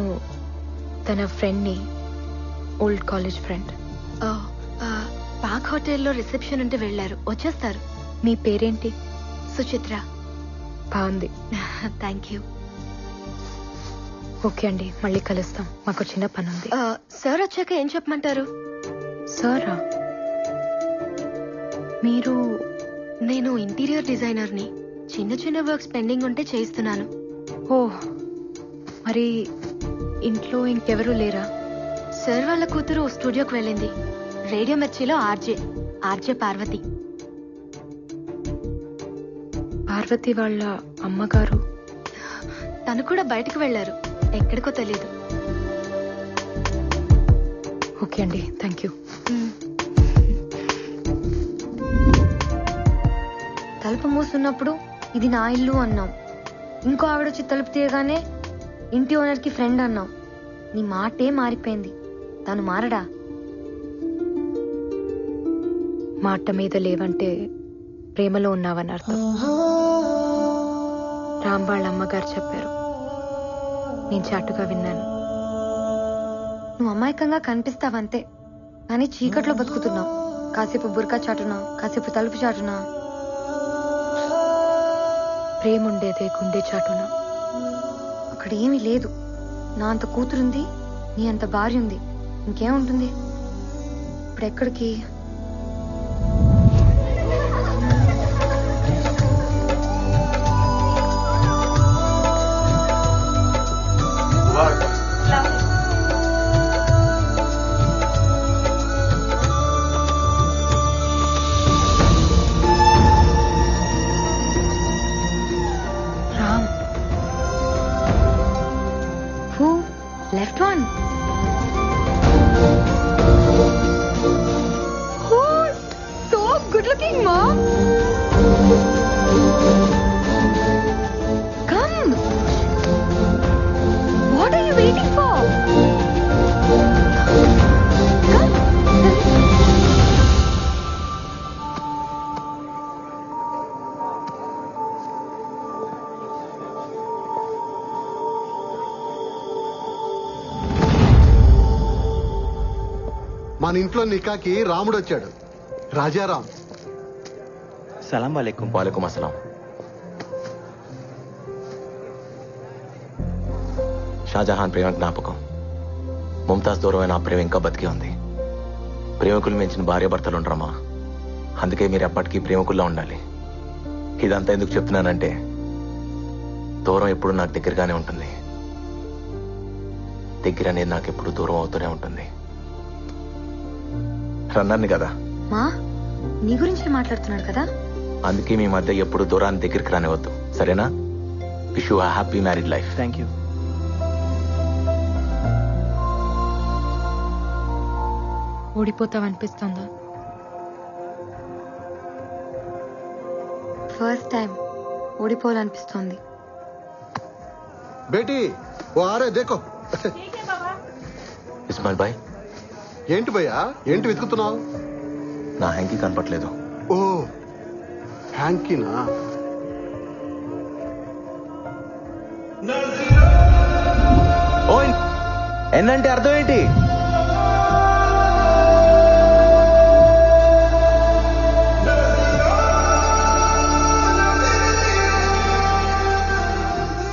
తన ఫ్రెండ్ని, ఓల్డ్ కాలేజ్ ఫ్రెండ్. పాక్ హోటల్లో రిసెప్షన్ ఉంటే వెళ్ళారు, వచ్చేస్తారు. మీ పేరేంటి? సుచిత్ర. బాగుంది. Thank you. ఓకే అండి, మళ్ళీ కలుస్తాం. మాకు చిన్న పని ఉంది. సార్ వచ్చాక ఏం చెప్పమంటారు? సారా? మీరు? నేను ఇంటీరియర్ డిజైనర్ని. చిన్న చిన్న వర్క్స్ పెండింగ్ ఉంటే చేయిస్తున్నాను. ఓ, మరి ఇంట్లో ఇంకెవరూ లేరా? సార్ వాళ్ళ కూతురు స్టూడియోకి వెళ్ళింది. రేడియో మిర్చిలో ఆర్జే పార్వతి. పార్వతి వాళ్ళ అమ్మగారు? తను కూడా బయటకు వెళ్లారు, ఎక్కడికో తెలీదు. ఓకే అండి, థ్యాంక్ యూ. తలుపు మూసున్నప్పుడు ఇది నా ఇల్లు అన్నాం. ఇంకో ఆవిడొచ్చి తలుపు తీయగానే ఇంటి ఓనర్ కి ఫ్రెండ్ అన్నాం. నీ మాటే మారిపోయింది. తను మారడా? మాట మీద లేవంటే ప్రేమలో ఉన్నావని అర్థం. రామ్ వాళ్ళ అమ్మగారు చెప్పారు, నేను చాటుగా విన్నాను. నువ్వు అమాయకంగా కనిపిస్తావంతే, కానీ చీకట్లో బతుకుతున్నావు. కాసేపు బుర్కా చాటునా, కాసేపు తలుపు చాటునా. ప్రేముండేదే గుండె చాటున. అక్కడ ఏమీ లేదు. నా అంత కూతురుంది, నీ అంత భార్య ఉంది, ఇంకేముంటుంది? ఇప్పుడు ఎక్కడికి? మన ఇంట్లో నికాకి రాముడు వచ్చాడు, రాజారాం. సలాం వాలేకుం. వాలేకుం అస్సలాం. షాజహాన్ ప్రేమ జ్ఞాపకం. ముంతాజ్ దూరమైన ఆ ప్రేమ ఇంకా బతికి ఉంది. ప్రేమికులు మించిన భార్యాభర్తలు ఉండరమ్మా. అందుకే మీరు ఎప్పటికీ ప్రేమికుల్లో ఉండాలి. ఇదంతా ఎందుకు చెప్తున్నానంటే దూరం ఎప్పుడు నాకు దగ్గరగానే ఉంటుంది. దగ్గర అనేది నాకు ఎప్పుడు దూరం అవుతూనే ఉంటుంది. రన్నర్ని కదా, మా నీ గురించి మాట్లాడుతున్నాడు కదా, అందుకే మీ మధ్య ఎప్పుడు దూరాన్ని దగ్గరికి రానివద్దు, సరేనా? Wish you happy married life. Thank you. ఓడిపోతావనిపిస్తుందా? ఫస్ట్ టైం ఓడిపోవాలనిపిస్తోంది. బేటీ ఓ ఆరే దేకో. ఇస్మాయిల్ భాయ్, ఏంటి భయ్యా, ఏంటి వెతుకుతున్నావు? నా హ్యాంకీ కనపట్లేదు. ఓ హ్యాంకీనా? ఓయ్, ఎన్నంటే అర్థం ఏంటి?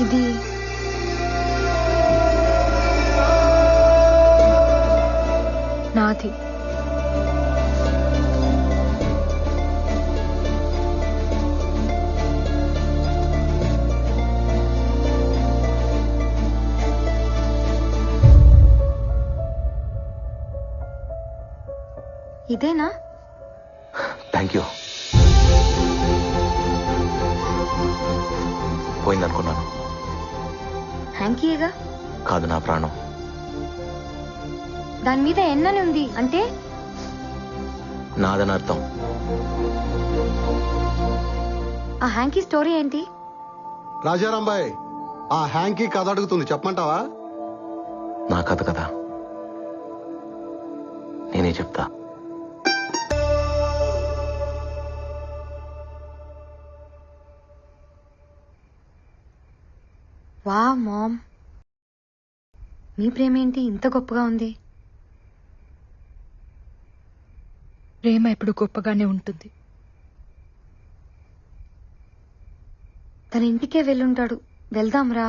ఇది నాది. ఇదేనా? Thank you. పోయిందనుకున్నాను. హ్యాంకీయేగా? కాదు, నా ప్రాణం. దాని మీద ఎన్నని ఉంది అంటే? నాదని అర్థం. ఆ హ్యాంకీ స్టోరీ ఏంటి? రాజారాం బాయ్, ఆ హ్యాంకీ కథ అడుగుతుంది, చెప్పమంటావా? నా కథ కదా, నేనే చెప్తా. వా మామ్, మీ ప్రేమ ఏంటి ఇంత గొప్పగా ఉంది? ప్రేమ ఎప్పుడు గొప్పగానే ఉంటుంది. తన ఇంటికే వెళ్ళుంటాడు, వెళ్దాంరా.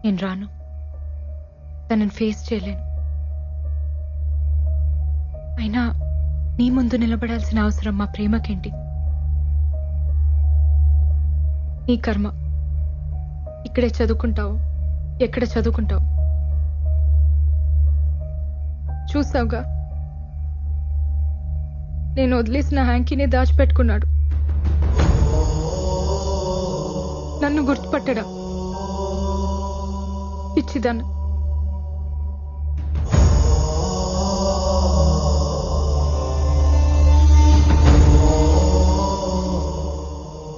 నేను రాను. తనని ఫేస్ చేయలేను. అయినా నీ ముందు నిలబడాల్సిన అవసరం మా ప్రేమకేంటి? నీ కర్మ. ఇక్కడే చదువుకుంటావు, ఎక్కడ చదువుకుంటావు చూస్తావుగా. నేను వదిలేసిన హ్యాంకీని దాచిపెట్టుకున్నాడు. నన్ను గుర్తుపట్టడా? పిచ్చిదాన్ని.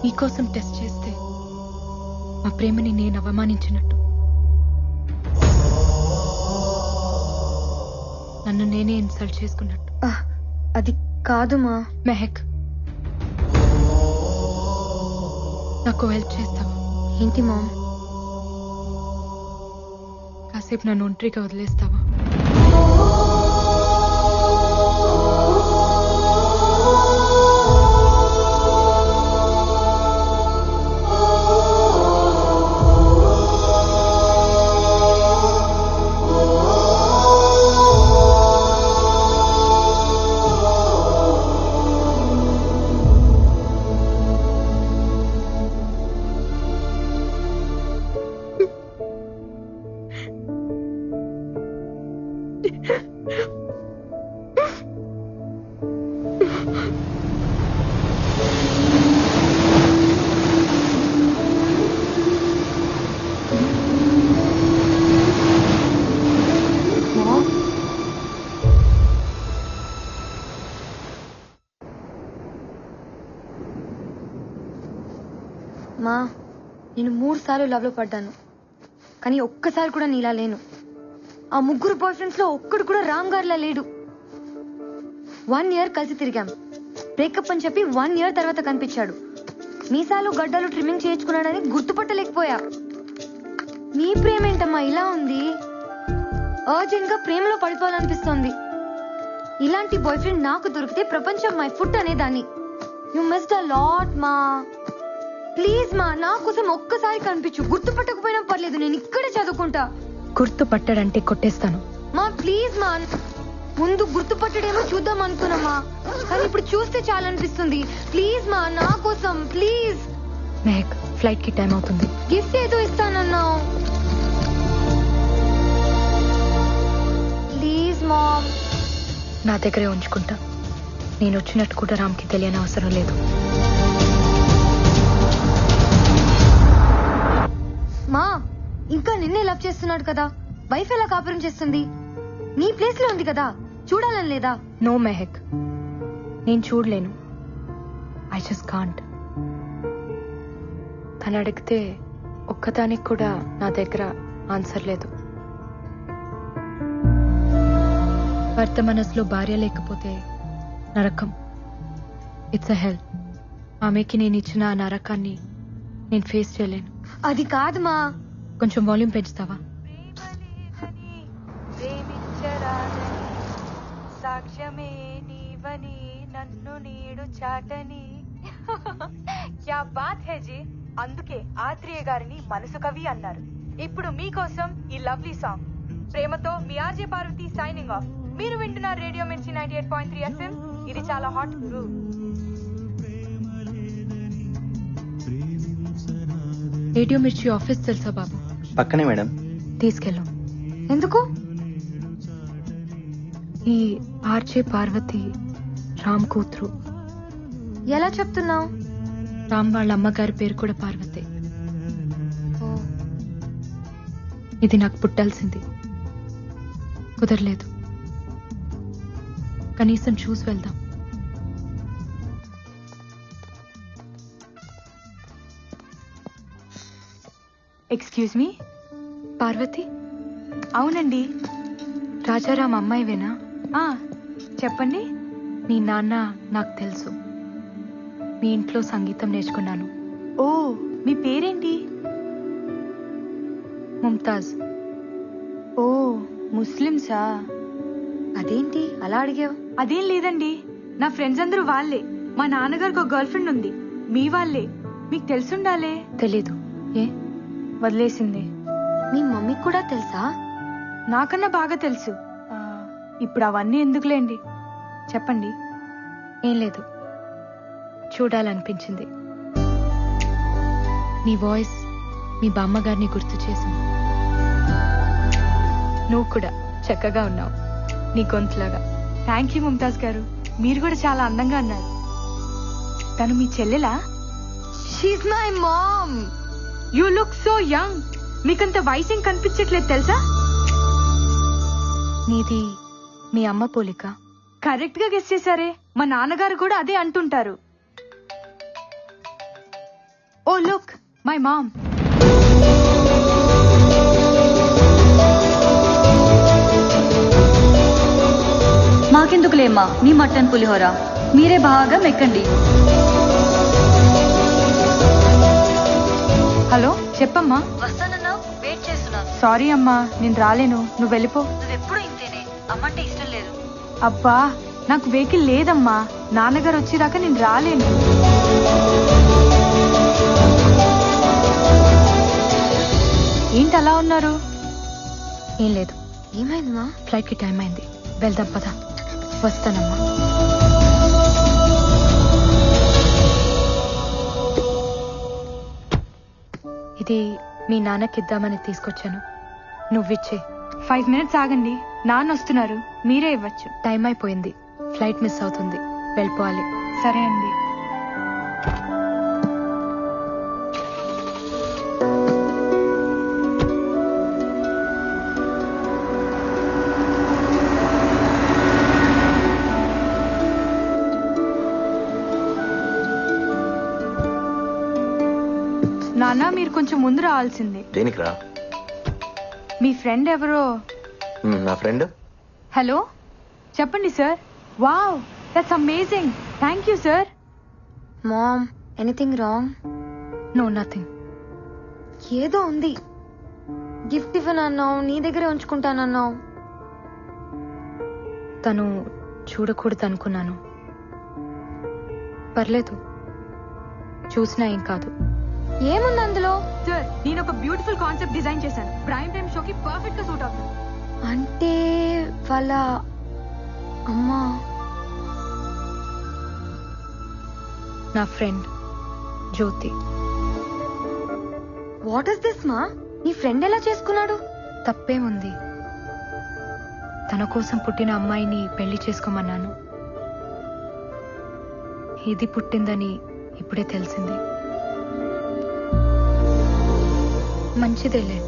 నీకోసం టెస్ట్ చేస్తే మా ప్రేమని నేను అవమానించినట్టు, నన్ను నేనే ఇన్సల్ట్ చేసుకున్నట్టు. అది కాదు మా. మెహక్, నాకు హెల్ప్ చేస్తావా? ఏంటి మామ్? కాసేపు నన్ను ఒంటరిగా వదిలేస్తావా? మా, నేను 3 సార్లు లవ్ లో పడ్డాను, కానీ ఒక్కసారి కూడా నీలా లేను. ఆ 3 బాయ్ ఫ్రెండ్స్ లో ఒక్కడు కూడా రామ్ గారిలా లేడు. 1 ఇయర్ కలిసి తిరిగాం. బ్రేకప్ అని చెప్పి 1 ఇయర్ తర్వాత కనిపించాడు. మీసాలు గడ్డలు ట్రిమ్మింగ్ చేయించుకున్నాడని గుర్తుపట్టలేకపోయా. నీ ప్రేమేంటమ్మా ఇలా ఉంది? అర్జెంట్ గా ప్రేమలో పడిపోవాలనిపిస్తోంది. ఇలాంటి బాయ్ ఫ్రెండ్ నాకు దొరికితే ప్రపంచం మై ఫుట్ అనేదాన్ని. యు మిస్డ్ అ లాట్ మా. ప్లీజ్ మా, నా కోసం ఒక్కసారి కనిపించు. గుర్తుపట్టకపోయినా పర్లేదు, నేను ఇక్కడే చదువుకుంటా. గుర్తుపట్టాడంటే కొట్టేస్తాను. మా ప్లీజ్ మా, ముందు గుర్తుపట్టడేమో చూద్దాం అనుకున్నామా, కానీ ఇప్పుడు చూస్తే చాలనిపిస్తుంది. ప్లీజ్ మా, నా కోసం ప్లీజ్. మెహక్, ఫ్లైట్ కి టైం అవుతుంది. గిఫ్ట్ ఏదో ఇస్తానన్నావు. Please ma'am. నా దగ్గరే ఉంచుకుంటా. నేను వచ్చినట్టు కూడా రామ్కి తెలియని అవసరం లేదు. మా, ఇంకా నిన్నే లవ్ చేస్తున్నాడు కదా, వైఫ్ ఎలా కాపురం చేస్తుంది? నీ ప్లేస్ లో ఉంది కదా, చూడాలని లేదా? నో మెహక్, నేను చూడలేను. I just can't. తను అడిగితే ఒక్కదానికి కూడా నా దగ్గర ఆన్సర్ లేదు. భర్త మనసులో భార్య లేకపోతే నరకం. ఇట్స్ అ హెల్. ఆమెకి నేను ఇచ్చిన ఆ నరకాన్ని నేను ఫేస్ చేయలేను. అది కాదు మా. కొంచెం వాల్యూమ్ పెంచుతావా? సాక్ష్యమే నీవని నన్ను నీడు చాటని. క్యా బాత్ హే జీ. అందుకే ఆత్రేయ గారిని మనసు కవి అన్నారు. ఇప్పుడు మీకోసం ఈ లవ్లీ సాంగ్. ప్రేమతో మీ ఆర్జే పార్వతి సైనింగ్ ఆఫ్. మీరు వింటున్నారు రేడియో మిర్చి 98.3 FM. ఇది చాలా హాట్ గురు. రేడియో మిర్చి ఆఫీస్ తెలుసా బాబు? పక్కనే మేడం. తీసుకెళ్ళు. ఎందుకు? ఈ ఆర్జే పార్వతి రామ్ కూతురు. ఎలా చెప్తున్నావు? రామ్ వాళ్ళ అమ్మగారి పేరు కూడా పార్వతి. ఇది నాకు పుట్టాల్సింది, కుదరలేదు. కనీసం చూసి వెళ్దాం. Excuse me. పార్వతి? అవునండి. రాజారాం అమ్మాయివేనా? చెప్పండి. మీ నాన్న నాకు తెలుసు. మీ ఇంట్లో సంగీతం నేర్చుకున్నాను. ఓ, మీ పేరేంటి? ముంతాజ్. ఓ, ముస్లిమ్సా? అదేంటి అలా అడిగావు? అదేం లేదండి, నా ఫ్రెండ్స్ అందరూ వాళ్ళే. మా నాన్నగారికి ఒక గర్ల్ ఫ్రెండ్ ఉంది, మీ వాళ్ళే. మీకు తెలుసుండాలే. తెలీదు. ఏ? వదిలేసింది. మీ మమ్మీకి కూడా తెలుసా? నాకన్నా బాగా తెలుసు. ఇప్పుడు అవన్నీ ఎందుకులేండి, చెప్పండి. ఏం లేదు, చూడాలనిపించింది. నీ వాయిస్ మీ బామ్మగారిని గుర్తు చేసింది. నువ్వు కూడా చక్కగా ఉన్నావు, నీ గొంతులాగా. థ్యాంక్ యూ ముంతాజ్ గారు, మీరు కూడా చాలా అందంగా అన్నారు. తను మీ చెల్లెలా? She's my mom. You look so young. మీకంత వయసు ఏం కనిపించట్లేదు తెలుసా? నీది మీ అమ్మ పోలిక. కరెక్ట్ గా గెస్ చేశారే. మా నాన్నగారు కూడా అదే అంటుంటారు. Oh look, my mom. మాకెందుకులేమ్మా మీ మటన్ పులిహోర, మీరే బాగా మెక్కండి. హలో, చెప్పమ్మా. వస్తానన్నా, వెయిట్ చేస్తున్నాను. సారీ అమ్మా, నేను రాలేను, నువ్వు వెళ్ళిపో. నువ్వెప్పుడు ఇంతేనే, అమ్మంటే ఇష్టం లేదు. అబ్బా, నాకు వెహికల్ లేదమ్మా, నాన్నగారు వచ్చేదాకా నేను రాలేను. ఏంటి అలా ఉన్నారు? ఏం లేదు. ఏమైందమ్మా? ఫ్లైట్ కి టైం అయింది, వెళ్దాం పద. వస్తానమ్మా. ఇది మీ నాన్నకిద్దామని తీసుకొచ్చాను, నువ్విచ్చే. 5 minutes ఆగండి, నాన్న వస్తున్నారు, మీరే ఇవ్వచ్చు. టైం అయిపోయింది, ఫ్లైట్ మిస్ అవుతుంది, వెళ్ళిపోవాలి. సరే అండి. నాన్న, మీరు కొంచెం ముందు రావాల్సిందే. దేనికి రా? మీ ఫ్రెండ్ ఎవరో. నా ఫ్రెండ్. హలో, చెప్పండి sir. Wow, that's amazing. Thank you sir. Mom, anything wrong? No, nothing. ఏదో ఉంది. గిఫ్ట్ ఇవ్వనన్నావు, నీ దగ్గరే ఉంచుకుంటానన్నావు. తను చూడకూడదు అనుకున్నాను. పర్లేదు, చూసినా ఏం కాదు. ఏముంది అందులో? సార్, నేను ఒక బ్యూటిఫుల్ కాన్సెప్ట్ డిజైన్ చేశాను. ప్రైమ్ టైం షోకి పర్ఫెక్ట్ గా సూట్ అవుతుంది. అంటే వాళ్ళ అమ్మా నా friend Jyoti. What is this మా? నీ ఫ్రెండ్ ఎలా చేసుకున్నాడు? తప్పేముంది, తన కోసం పుట్టిన అమ్మాయిని పెళ్లి చేసుకోమన్నాను. ఇది పుట్టిందని ఇప్పుడే తెలిసింది. మంచిదేలే,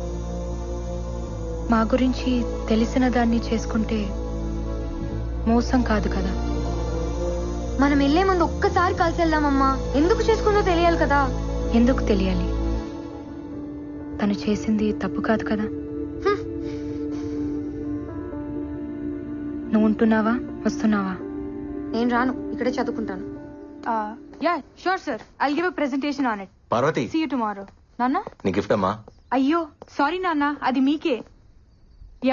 మా గురించి తెలిసిన దాన్ని చేసుకుంటే మోసం కాదు కదా. మనం వెళ్లే ముందు ఒక్కసారి కలిసి వెళ్దామమ్మా. ఎందుకు చేసుకుందో తెలియాలి కదా. ఎందుకు తెలియాలి? తను చేసింది తప్పు కాదు కదా. నువ్వు ఉంటున్నావా, వస్తున్నావా? నేను రాను, ఇక్కడే చదువుకుంటాను. Ya sure sir, I'll give a presentation on it. Parvati, see you tomorrow. నాన్న? నీ గిఫ్ట్ అమ్మా. అయ్యో సారీ నాన్న, అది మీకే.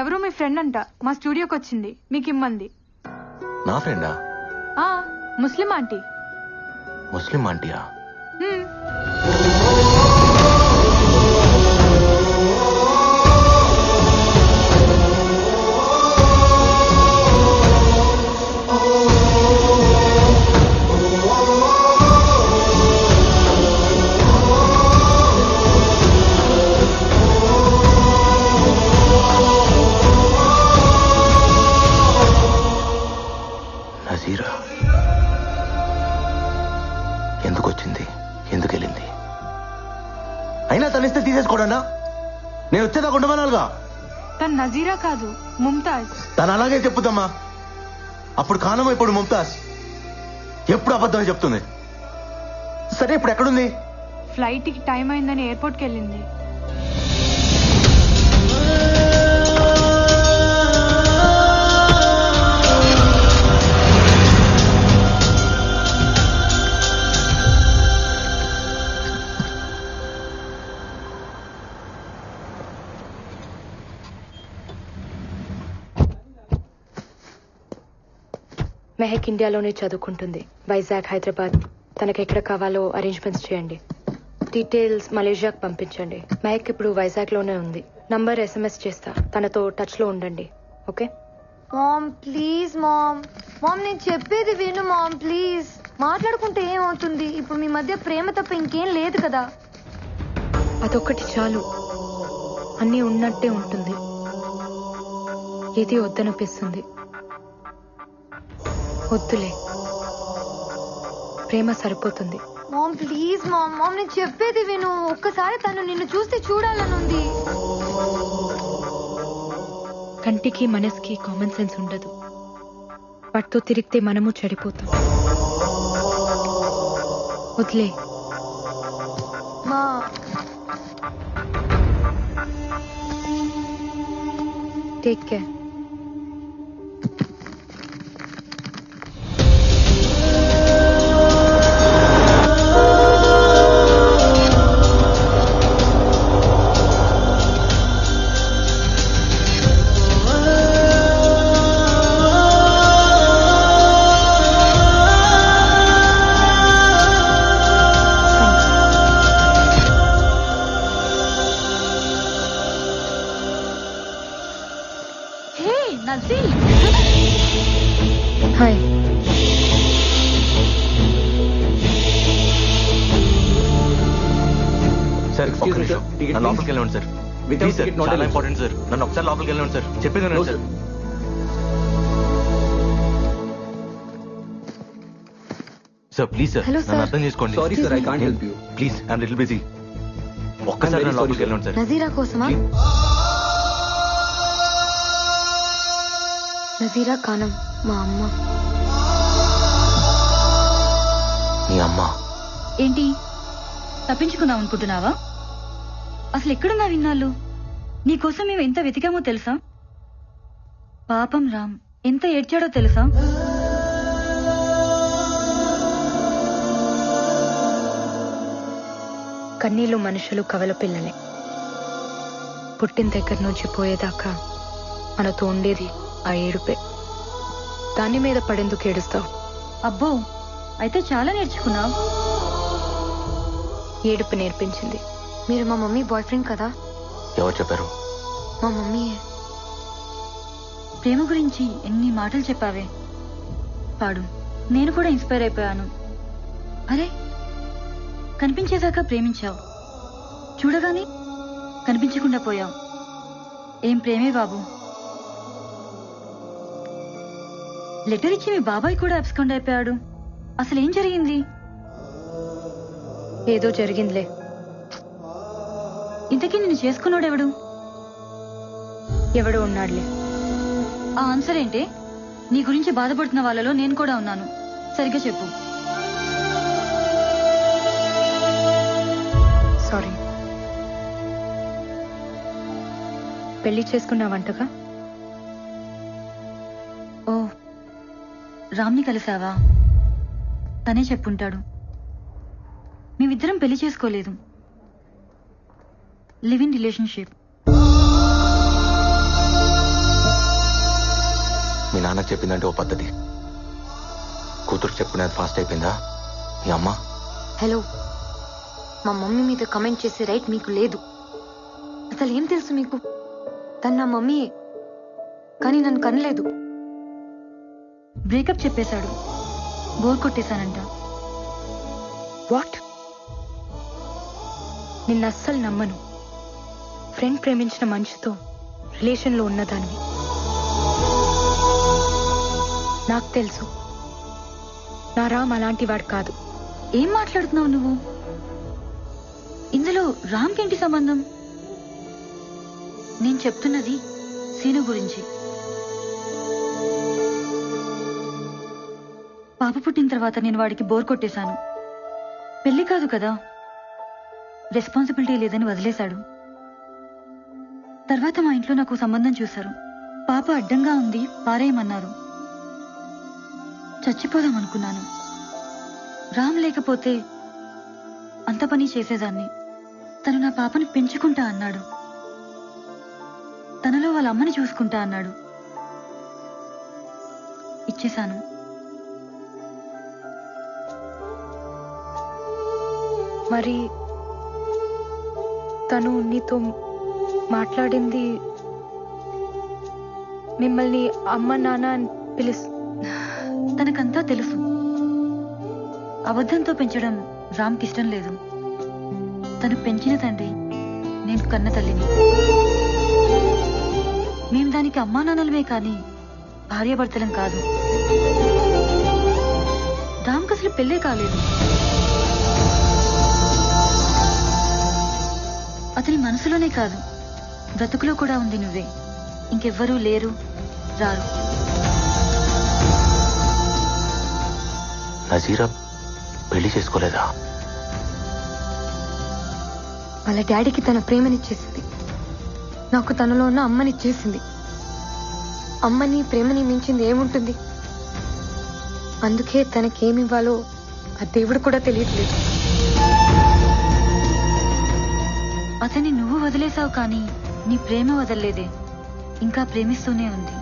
ఎవరో మీ ఫ్రెండ్ అంట, మా స్టూడియోకి వచ్చింది, మీకు ఇమ్మంది. నా ఫ్రెండా? ముస్లిం ఆంటీ. ముస్లిం ఆంటీయా? నజీరా ఎందుకు వచ్చింది, ఎందుకు వెళ్ళింది? అయినా తనిస్తే తీసేసుకోడన్నా, నేను వచ్చేదాకా ఉండమనాలుగా. తను నజీరా కాదు, ముంతాజ్. తను అలాగే చెప్పుదమ్మా. అప్పుడు కానమో ఇప్పుడు ముంతాజ్. ఎప్పుడు అబద్ధమే చెప్తుంది. సరే, ఇప్పుడు ఎక్కడుంది? ఫ్లైట్ కి టైం అయిందని ఎయిర్పోర్ట్ కి వెళ్ళింది. మెహక్ ఇండియాలోనే చదువుకుంటుంది, వైజాగ్, హైదరాబాద్. తనకి ఎక్కడ కావాలో అరేంజ్మెంట్స్ చేయండి. డీటెయిల్స్ మలేషియాకి పంపించండి. మెహక్ ఇప్పుడు వైజాగ్ లోనే ఉంది. నంబర్ SMS చేస్తా, తనతో టచ్ లో ఉండండి. Okay mom? Please mom. Mom, నేను చెప్పేది విను మామ్, ప్లీజ్. మాట్లాడుకుంటే ఏమవుతుంది? ఇప్పుడు మీ మధ్య ప్రేమ తప్ప ఇంకేం లేదు కదా. అదొక్కటి చాలు, అన్నీ ఉన్నట్టే ఉంటుంది. ఏది వద్దనిపిస్తుంది. వద్దులే, ప్రేమ సరిపోతుంది. Ma'am please mom. మామ్, నేను చెప్పేది విను. ఒక్కసారి తను నిన్ను చూస్తే చూడాలనుంది. కంటికి మనసుకి కామన్ సెన్స్ ఉండదు. వాటితో తిరిగితే మనము చెడిపోతాం. వదిలే. మా టేక్ కేర్. హాయ్. సార్, ఒక్క నిమిషం. నన్ను లోపలికి వెళ్ళండి సార్. ప్లీజ్ సార్, చాలా ఇంపార్టెంట్ సార్. నన్ను ఒకసారి లోపలికి వెళ్ళండి సార్. చెప్పేది వినండి sir. Sir please sir, Hello, sir. నన్ను అర్థం చేసుకోండి. Sorry, sir, I can't help you. Please, I'm little busy. ఒక్కసారి నన్ను లోపలికి వెళ్ళండి సార్. నజీరా కోసమా? నజీరా కానం మా అమ్మ. మీ అమ్మ? ఏంటి, తప్పించుకుందాం అనుకుంటున్నావా? అసలు ఎక్కడున్నా విన్నాళ్ళు? నీకోసం మేము ఎంత వెతికామో తెలుసా? పాపం రామ్ ఎంత ఏడ్చాడో తెలుసా? కన్నీళ్ళు మనుషులు కవల పిల్లలే. పుట్టిన దగ్గర నుంచి పోయేదాకా మనతో ఉండేది ఆ ఏడుపే. దాని మీద పడేందుకు ఏడుస్తావు? అబ్బో, అయితే చాలా నేర్చుకున్నావు. ఏడుపు నేర్పించింది. మీరు మా మమ్మీ బాయ్ ఫ్రెండ్ కదా? ఎవరు చెప్పారు? మా మమ్మీ. ప్రేమ గురించి ఎన్ని మాటలు చెప్పావే. పాడు. నేను కూడా ఇన్స్పైర్ అయిపోయాను. అరే, కనిపించేదాకా ప్రేమించావు, చూడగానే కనిపించకుండా పోయావు. ఏం ప్రేమే బాబు. లెటర్ ఇచ్చి మీ బాబాయ్ కూడా అబ్స్కాండ్ అయిపోయాడు. అసలు ఏం జరిగింది? ఏదో జరిగిందిలే. ఇంతకీ నిన్ను చేసుకున్నాడెవడు? ఎవడో ఉన్నాడులే. ఆ ఆన్సర్ ఏంటే? నీ గురించి బాధపడుతున్న వాళ్ళలో నేను కూడా ఉన్నాను. సరిగ్గా చెప్పు. సారీ. పెళ్లి చేసుకున్నావంటగా? ఓ, రామ్ని కలిసావా? తనే చెప్పుంటాడు. మేమిద్దరం పెళ్లి చేసుకోలేదు, లివ్ ఇన్ రిలేషన్షిప్. మీ నాన్నకు చెప్పిందంటే ఓ పద్ధతి, కూతురు చెప్పుకునేది ఫాస్ట్ అయిపోయిందా? మీ అమ్మ హలో, మా మమ్మీ మీద కమెంట్ చేసే రైట్ మీకు లేదు. అసలు ఏం తెలుసు మీకు? తను నా మమ్మీయే, కానీ నన్ను కనలేదు. బ్రేకప్ చెప్పేశాడు. బోర్ కొట్టేశానంట. వాట్? నిన్న అస్సలు నమ్మను. ఫ్రెండ్ ప్రేమించిన మనిషితో రిలేషన్లో ఉన్నదాన్ని. నాకు తెలుసు నా రామ్ అలాంటి వాడు కాదు. ఏం మాట్లాడుతున్నావు నువ్వు? ఇందులో రామ్కేంటి సంబంధం? నేను చెప్తున్నది సీను గురించి. పాప పుట్టిన తర్వాత నేను వాడికి బోర్ కొట్టేశాను. పెళ్లి కాదు కదా, రెస్పాన్సిబిలిటీ లేదని వదిలేశాడు. తర్వాత మా ఇంట్లో నాకు సంబంధం చూశారు. పాప అడ్డంగా ఉంది, పారేయమన్నారు. చచ్చిపోదాం అనుకున్నాను. రామ్ లేకపోతే అంత పని చేసేదాన్ని. తను నా పాపని పెంచుకుంటా అన్నాడు. తనలో వాళ్ళ అమ్మని చూసుకుంటా అన్నాడు. ఇచ్చేశాను. మరి తను నీతో మాట్లాడింది, మిమ్మల్ని అమ్మ నాన్న అని తనకంతా తెలుసు. అబద్ధంతో పెంచడం రామ్కి ఇష్టం లేదు. తను పెంచిన తండ్రి, నేను కన్న తల్లిని. మేం దానికి అమ్మా నాన్నలమే కానీ భార్యాభర్తలం కాదు. రామ్కి అసలు పెళ్ళే కాలేదు. అతని మనసులోనే కాదు, బ్రతుకులో కూడా ఉంది నువ్వే. ఇంకెవ్వరూ లేరు, రారు. నజీరా పెళ్లి చేసుకోలేదా? వాళ్ళ డాడీకి తన ప్రేమనిచ్చేసింది. నాకు తనలో ఉన్న అమ్మనిచ్చేసింది. అమ్మని ప్రేమని మించింది ఏముంటుంది? అందుకే తనకేమివ్వాలో ఆ దేవుడు కూడా తెలియట్లేదు. అతన్ని నువ్వు వదిలేసావు కానీ నీ ప్రేమ వదలలేదే, ఇంకా ప్రేమిస్తూనే ఉంది.